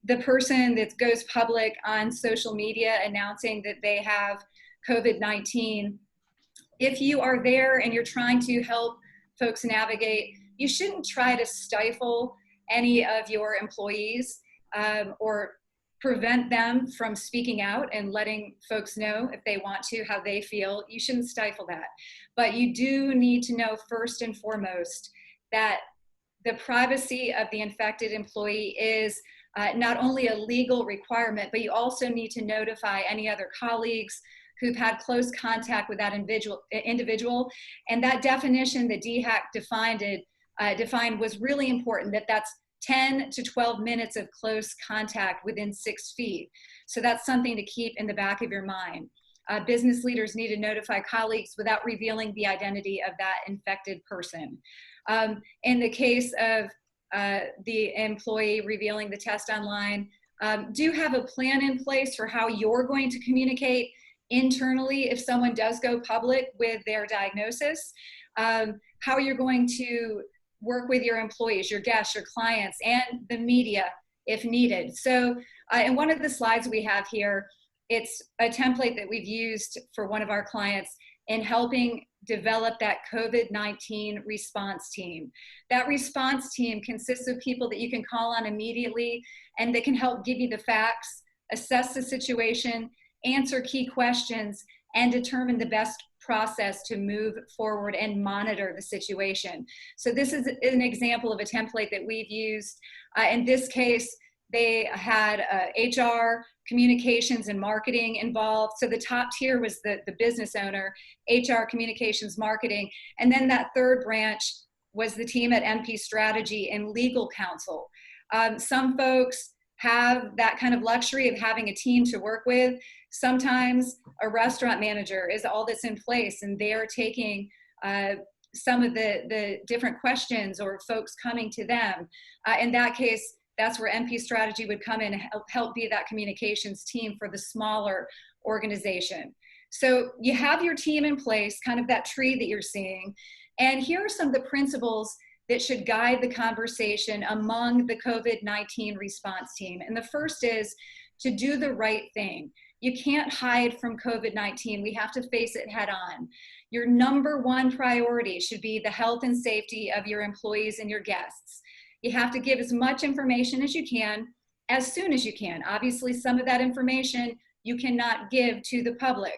the person that goes public on social media announcing that they have COVID-19, if you are there and you're trying to help folks navigate, you shouldn't try to stifle any of your employees or prevent them from speaking out and letting folks know if they want to, how they feel. You shouldn't stifle that. But you do need to know first and foremost that the privacy of the infected employee is not only a legal requirement, but you also need to notify any other colleagues who've had close contact with that individual. And that definition that DHEC defined was really important, that's 10 to 12 minutes of close contact within 6 feet. So that's something to keep in the back of your mind. Business leaders need to notify colleagues without revealing the identity of that infected person. In the case of the employee revealing the test online, do have a plan in place for how you're going to communicate internally if someone does go public with their diagnosis, how you're going to work with your employees, your guests, your clients, and the media if needed. So in one of the slides we have here, it's a template that we've used for one of our clients in helping develop that COVID-19 response team. That response team consists of people that you can call on immediately and that can help give you the facts, assess the situation, answer key questions, and determine the best process to move forward and monitor the situation. So this is an example of a template that we've used. In this case, they had HR, communications, and marketing involved. So the top tier was the business owner, HR, communications, marketing. And then that third branch was the team at MP Strategy and legal counsel. Some folks have that kind of luxury of having a team to work with. Sometimes a restaurant manager is all that's in place and they're taking some of the different questions or folks coming to them. In that case, that's where MP Strategy would come in and help be that communications team for the smaller organization. So you have your team in place, kind of that tree that you're seeing. And here are some of the principles that should guide the conversation among the COVID-19 response team. And the first is to do the right thing. You can't hide from COVID-19. We have to face it head on. Your number one priority should be the health and safety of your employees and your guests. You have to give as much information as you can, as soon as you can. Obviously, some of that information you cannot give to the public.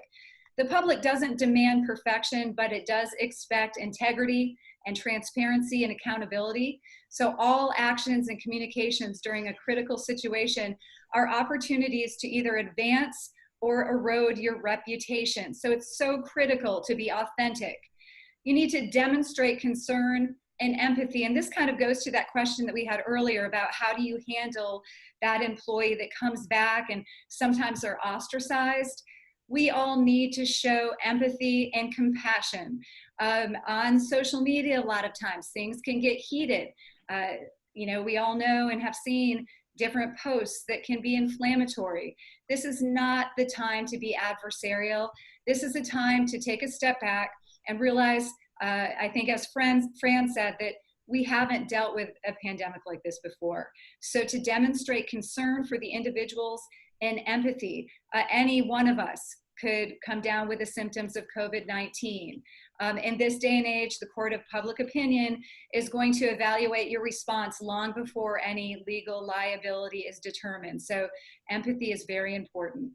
The public doesn't demand perfection, but it does expect integrity and transparency and accountability. So all actions and communications during a critical situation are opportunities to either advance or erode your reputation. So it's so critical to be authentic. You need to demonstrate concern and empathy. And this kind of goes to that question that we had earlier about how do you handle that employee that comes back and sometimes they're ostracized. We all need to show empathy and compassion. On social media, a lot of times things can get heated. We all know and have seen different posts that can be inflammatory. This is not the time to be adversarial. This is a time to take a step back and realize, I think as Fran said, that we haven't dealt with a pandemic like this before. So to demonstrate concern for the individuals and empathy, any one of us could come down with the symptoms of COVID-19. In this day and age, the court of public opinion is going to evaluate your response long before any legal liability is determined. So empathy is very important.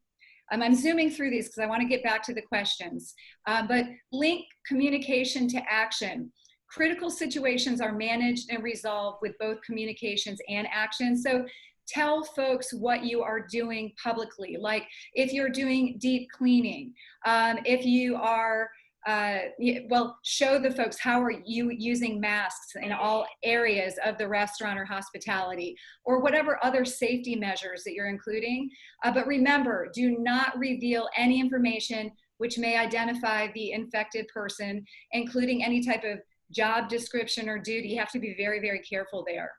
I'm zooming through these because I want to get back to the questions, but link communication to action. Critical situations are managed and resolved with both communications and action. So tell folks what you are doing publicly, like if you're doing deep cleaning, if you are well, show the folks how are you using masks in all areas of the restaurant or hospitality, or whatever other safety measures that you're including. But remember, do not reveal any information which may identify the infected person, including any type of job description or duty. You have to be very, very careful there.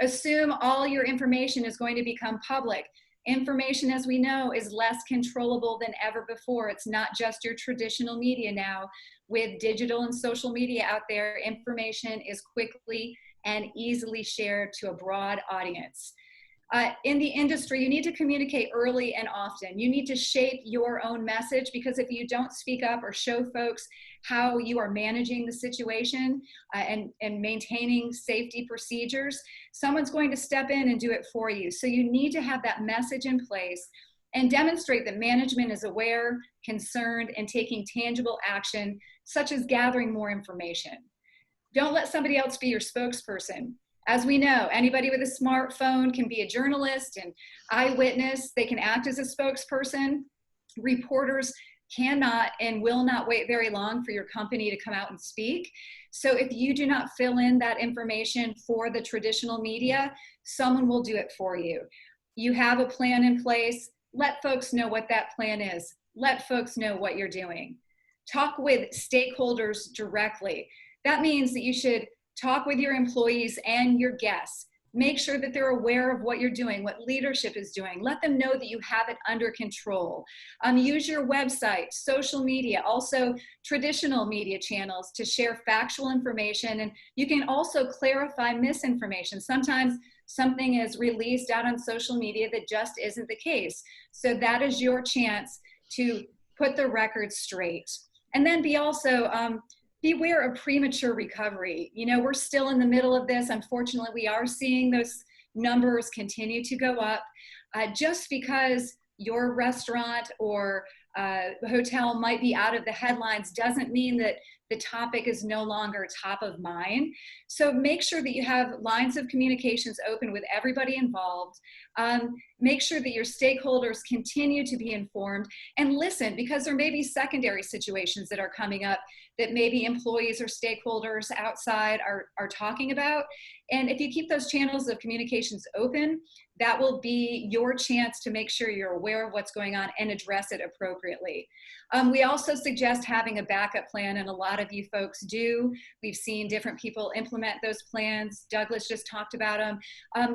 Assume all your information is going to become public. Information, as we know, is less controllable than ever before. It's not just your traditional media now. With digital and social media out there, information is quickly and easily shared to a broad audience. In the industry, you need to communicate early and often. You need to shape your own message, because if you don't speak up or show folks how you are managing the situation and maintaining safety procedures, someone's going to step in and do it for you. So you need to have that message in place and demonstrate that management is aware, concerned, and taking tangible action, such as gathering more information. Don't let somebody else be your spokesperson. As we know, anybody with a smartphone can be a journalist and eyewitness. They can act as a spokesperson. Reporters cannot and will not wait very long for your company to come out and speak. So if you do not fill in that information for the traditional media, someone will do it for you. You have a plan in place. Let folks know what that plan is. Let folks know what you're doing. Talk with stakeholders directly. That means that you should talk with your employees and your guests. Make sure that they're aware of what you're doing, what leadership is doing. Let them know that you have it under control. Use your website, social media, also traditional media channels to share factual information. And you can also clarify misinformation. Sometimes something is released out on social media that just isn't the case. So that is your chance to put the record straight. And then beware of premature recovery. You know, we're still in the middle of this. Unfortunately, we are seeing those numbers continue to go up. Just because your restaurant or hotel might be out of the headlines doesn't mean that the topic is no longer top of mind. So make sure that you have lines of communications open with everybody involved. Make sure that your stakeholders continue to be informed and listen, because there may be secondary situations that are coming up that maybe employees or stakeholders outside are talking about. And if you keep those channels of communications open, that will be your chance to make sure you're aware of what's going on and address it appropriately. We also suggest having a backup plan, and a lot of you folks do. We've seen different people implement those plans. Douglas just talked about them.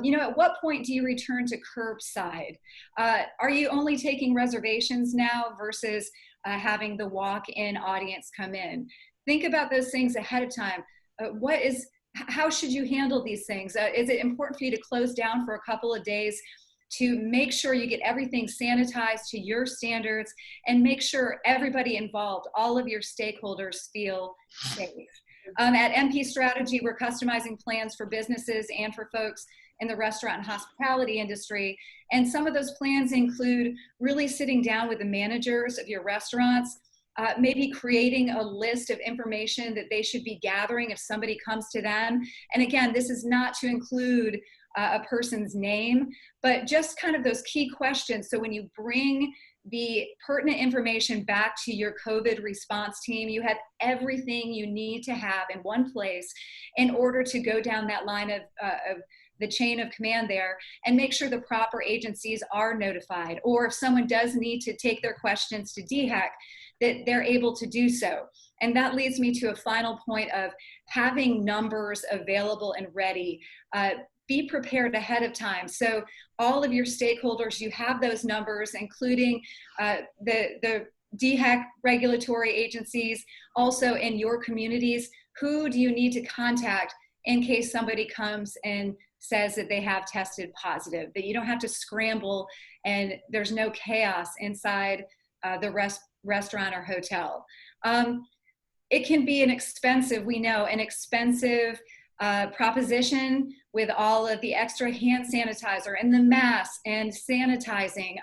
You know, at what point do you return to curbside? Are you only taking reservations now versus having the walk-in audience come in? Think about those things ahead of time. How should you handle these things? Is it important for you to close down for a couple of days to make sure you get everything sanitized to your standards and make sure everybody involved, all of your stakeholders, feel safe? At MP Strategy, we're customizing plans for businesses and for folks in the restaurant and hospitality industry. And some of those plans include really sitting down with the managers of your restaurants, maybe creating a list of information that they should be gathering if somebody comes to them. And again, this is not to include a person's name, but just kind of those key questions. So when you bring the pertinent information back to your COVID response team, you have everything you need to have in one place in order to go down that line of the chain of command there and make sure the proper agencies are notified. Or if someone does need to take their questions to DHEC, that they're able to do so. And that leads me to a final point of having numbers available and ready. Be prepared ahead of time. So all of your stakeholders, you have those numbers, including the DHEC regulatory agencies, also in your communities. Who do you need to contact in case somebody comes and says that they have tested positive, that you don't have to scramble and there's no chaos inside the restaurant or hotel. It can be an expensive proposition with all of the extra hand sanitizer and the masks and sanitizing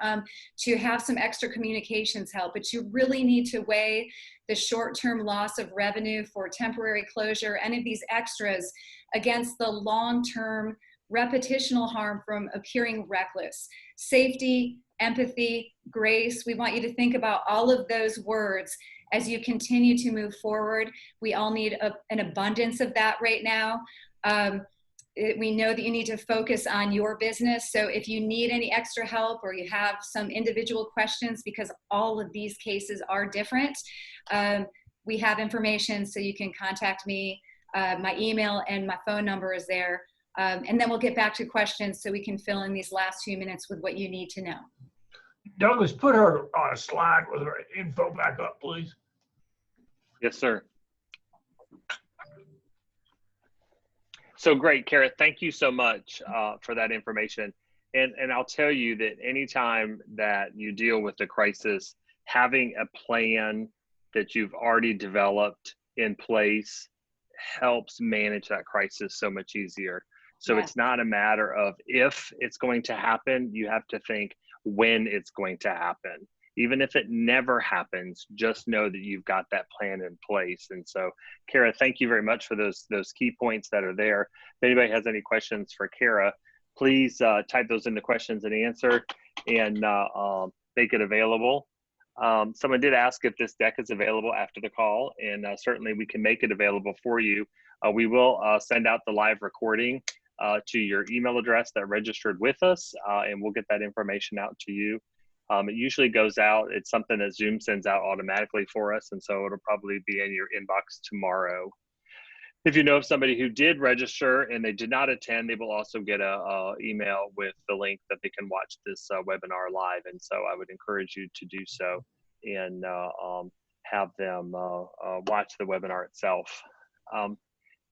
to have some extra communications help. But you really need to weigh the short-term loss of revenue for temporary closure, any of these extras, against the long-term reputational harm from appearing reckless. Safety, empathy, grace, we want you to think about all of those words as you continue to move forward. We all need an abundance of that right now. We know that you need to focus on your business. So if you need any extra help or you have some individual questions, because all of these cases are different, we have information, so you can contact me. My email and my phone number is there. And then we'll get back to questions so we can fill in these last few minutes with what you need to know. Douglas, put her on a slide with her info back up, please. Yes, sir. So great, Kara. Thank you so much for that information. And I'll tell you that anytime that you deal with a crisis, having a plan that you've already developed in place helps manage that crisis so much easier. So It's not a matter of if it's going to happen, you have to think when it's going to happen. Even if it never happens, just know that you've got that plan in place. And so, Kara, thank you very much for those key points that are there. If anybody has any questions for Kara, please type those in the questions and answer and make it available. Someone did ask if this deck is available after the call, and certainly we can make it available for you. We will send out the live recording to your email address that registered with us, and we'll get that information out to you. It usually goes out. It's something that Zoom sends out automatically for us, and so it'll probably be in your inbox tomorrow. If you know of somebody who did register and they did not attend, they will also get a email with the link that they can watch this webinar live. And so I would encourage you to do so and have them watch the webinar itself.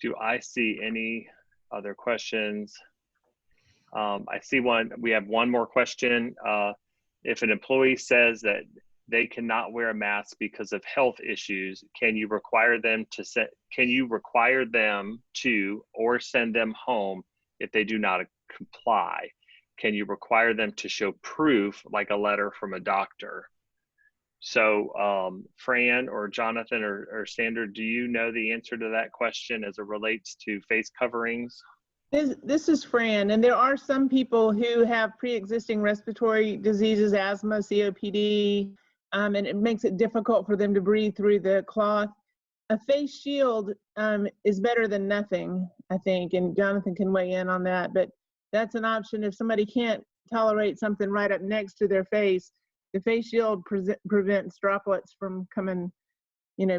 Do I see any other questions? I see one. We have one more question. If an employee says that they cannot wear a mask because of health issues, can you require them to or send them home if they do not comply? Can you require them to show proof, like a letter from a doctor? So Fran or Jonathan or Sandra, do you know the answer to that question as it relates to face coverings? This is Fran, and there are some people who have pre-existing respiratory diseases, asthma, COPD, and it makes it difficult for them to breathe through the cloth. A face shield is better than nothing, I think, and Jonathan can weigh in on that, but that's an option if somebody can't tolerate something right up next to their face. The face shield prevents droplets from coming,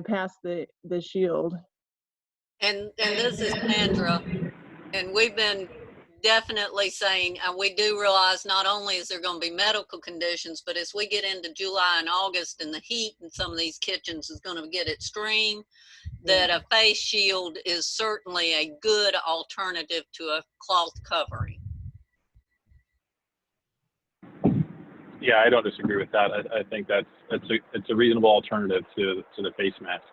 past the shield. And this is Sandra. And we've been definitely saying, and we do realize not only is there going to be medical conditions, but as we get into July and August and the heat in some of these kitchens is going to get extreme, that a face shield is certainly a good alternative to a cloth covering. Yeah, I don't disagree with that. I think it's a reasonable alternative to the face mask.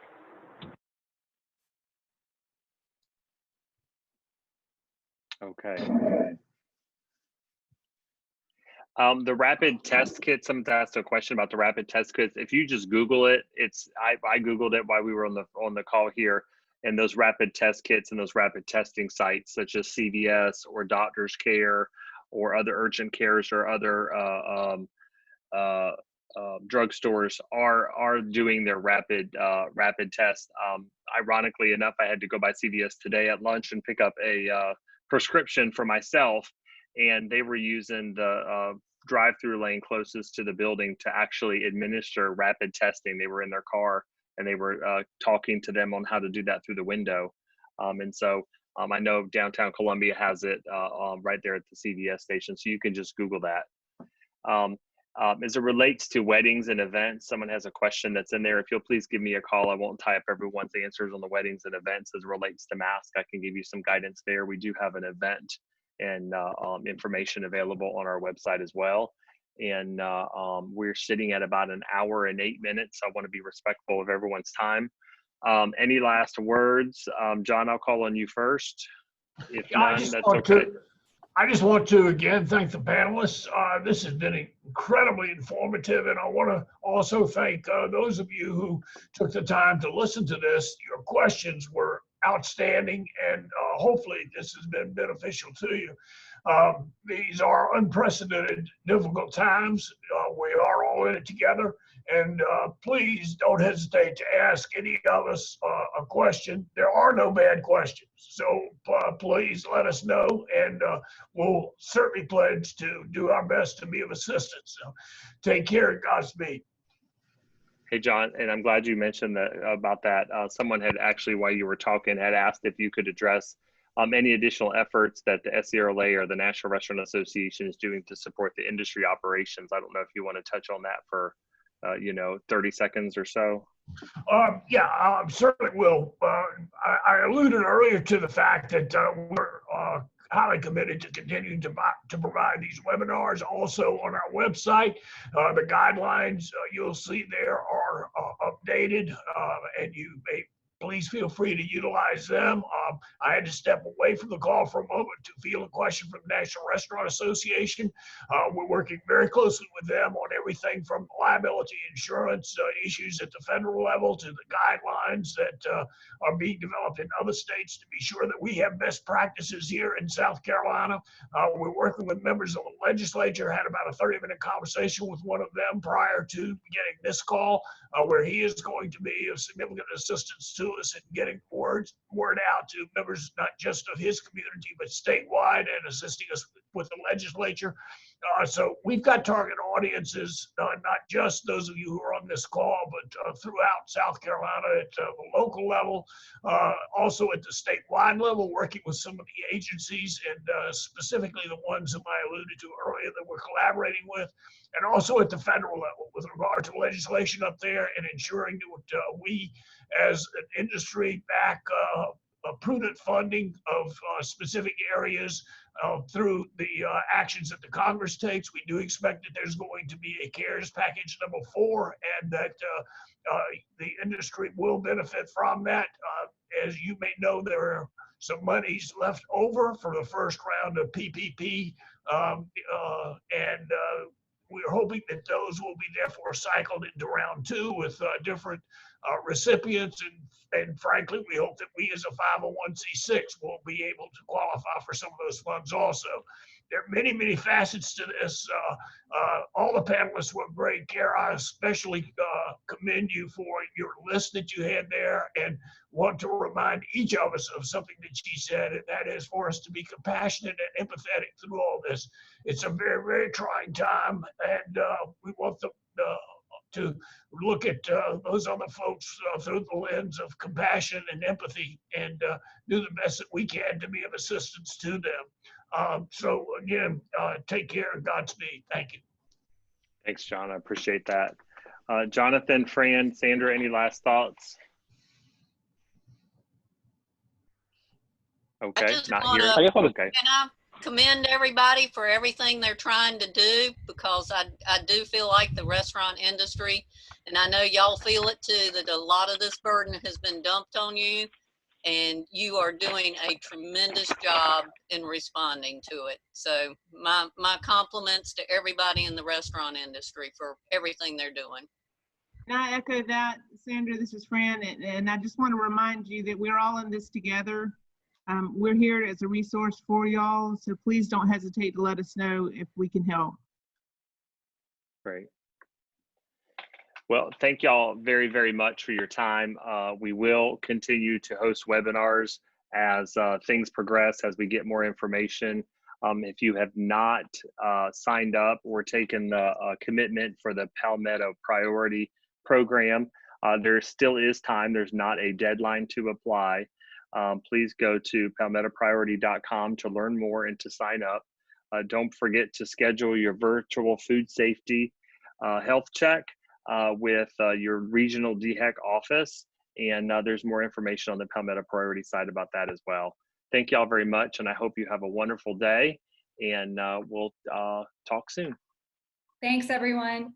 Okay. The rapid test kit, someone asked a question about the rapid test kits. If you just Google it, I Googled it while we were on the call here, and those rapid test kits and those rapid testing sites such as CVS or Doctors Care or other urgent cares or other drugstores are doing their rapid test. Ironically enough, I had to go by CVS today at lunch and pick up a prescription for myself, and they were using the drive-through lane closest to the building to actually administer rapid testing. They were in their car and they were talking to them on how to do that through the window. And so I know downtown Columbia has it right there at the CVS station, so you can just Google that. As it relates to weddings and events, someone has a question that's in there. If you'll please give me a call, I won't tie up everyone's answers on the weddings and events as it relates to masks. I can give you some guidance there. We do have an event and information available on our website as well. And we're sitting at about an hour and 8 minutes. I want to be respectful of everyone's time. Any last words? John, I'll call on you first. If none, that's okay. I just want to again thank the panelists. This has been incredibly informative, and I want to also thank those of you who took the time to listen to this. Your questions were outstanding, and hopefully this has been beneficial to you. These are unprecedented, difficult times. We are all in it together. And please don't hesitate to ask any of us a question. There are no bad questions. So please let us know, and we'll certainly pledge to do our best to be of assistance. So take care and Godspeed. Hey, John, and I'm glad you mentioned that about that. Someone had actually, while you were talking, had asked if you could address any additional efforts that the SCRLA or the National Restaurant Association is doing to support the industry operations. I don't know if you want to touch on that for, 30 seconds or so. Yeah, I certainly will. I alluded earlier to the fact that we're highly committed to continuing to provide these webinars. Also on our website, the guidelines you'll see there are updated, and you may please feel free to utilize them. I had to step away from the call for a moment to field a question from the National Restaurant Association. We're working very closely with them on everything from liability insurance issues at the federal level to the guidelines that are being developed in other states to be sure that we have best practices here in South Carolina. We're working with members of the legislature, had about a 30-minute conversation with one of them prior to getting this call, where he is going to be of significant assistance to us in getting word out to members not just of his community but statewide, and assisting us with the legislature. So we've got target audiences, not just those of you who are on this call, but throughout South Carolina at the local level, also at the statewide level, working with some of the agencies, and specifically the ones whom I alluded to earlier that we're collaborating with, and also at the federal level with regard to legislation up there and ensuring that we as an industry back prudent funding of specific areas through the actions that the Congress takes. We do expect that there's going to be a CARES package number 4, and that the industry will benefit from that. As you may know, there are some monies left over for the first round of PPP, and we're hoping that those will be therefore cycled into round 2 with different recipients, and frankly, we hope that we as a 501c6 will be able to qualify for some of those funds also. There are many, many facets to this. All the panelists were great care. I especially commend you for your list that you had there, and want to remind each of us of something that she said, and that is for us to be compassionate and empathetic through all this. It's a very, very trying time, and we want to look at those other folks through the lens of compassion and empathy, and do the best that we can to be of assistance to them. So again, take care and Godspeed. Thank you. Thanks, John. I appreciate that. Jonathan, Fran, Sandra, any last thoughts? Okay, not here. Okay. Can I commend everybody for everything they're trying to do, because I do feel like the restaurant industry, and I know y'all feel it too, that a lot of this burden has been dumped on you, and you are doing a tremendous job in responding to it. So my compliments to everybody in the restaurant industry for everything they're doing. And I echo that, Sandra. This is Fran, and I just want to remind you that we're all in this together. We're here as a resource for y'all, so please don't hesitate to let us know if we can help. Great. Well, thank y'all very, very much for your time. We will continue to host webinars as things progress, as we get more information. If you have not signed up or taken the commitment for the Palmetto Priority Program, there still is time. There's not a deadline to apply. Please go to palmettopriority.com to learn more and to sign up. Don't forget to schedule your virtual food safety health check with your regional DHEC office. And there's more information on the Palmetto Priority side about that as well. Thank y'all very much, and I hope you have a wonderful day, and we'll talk soon. Thanks, everyone.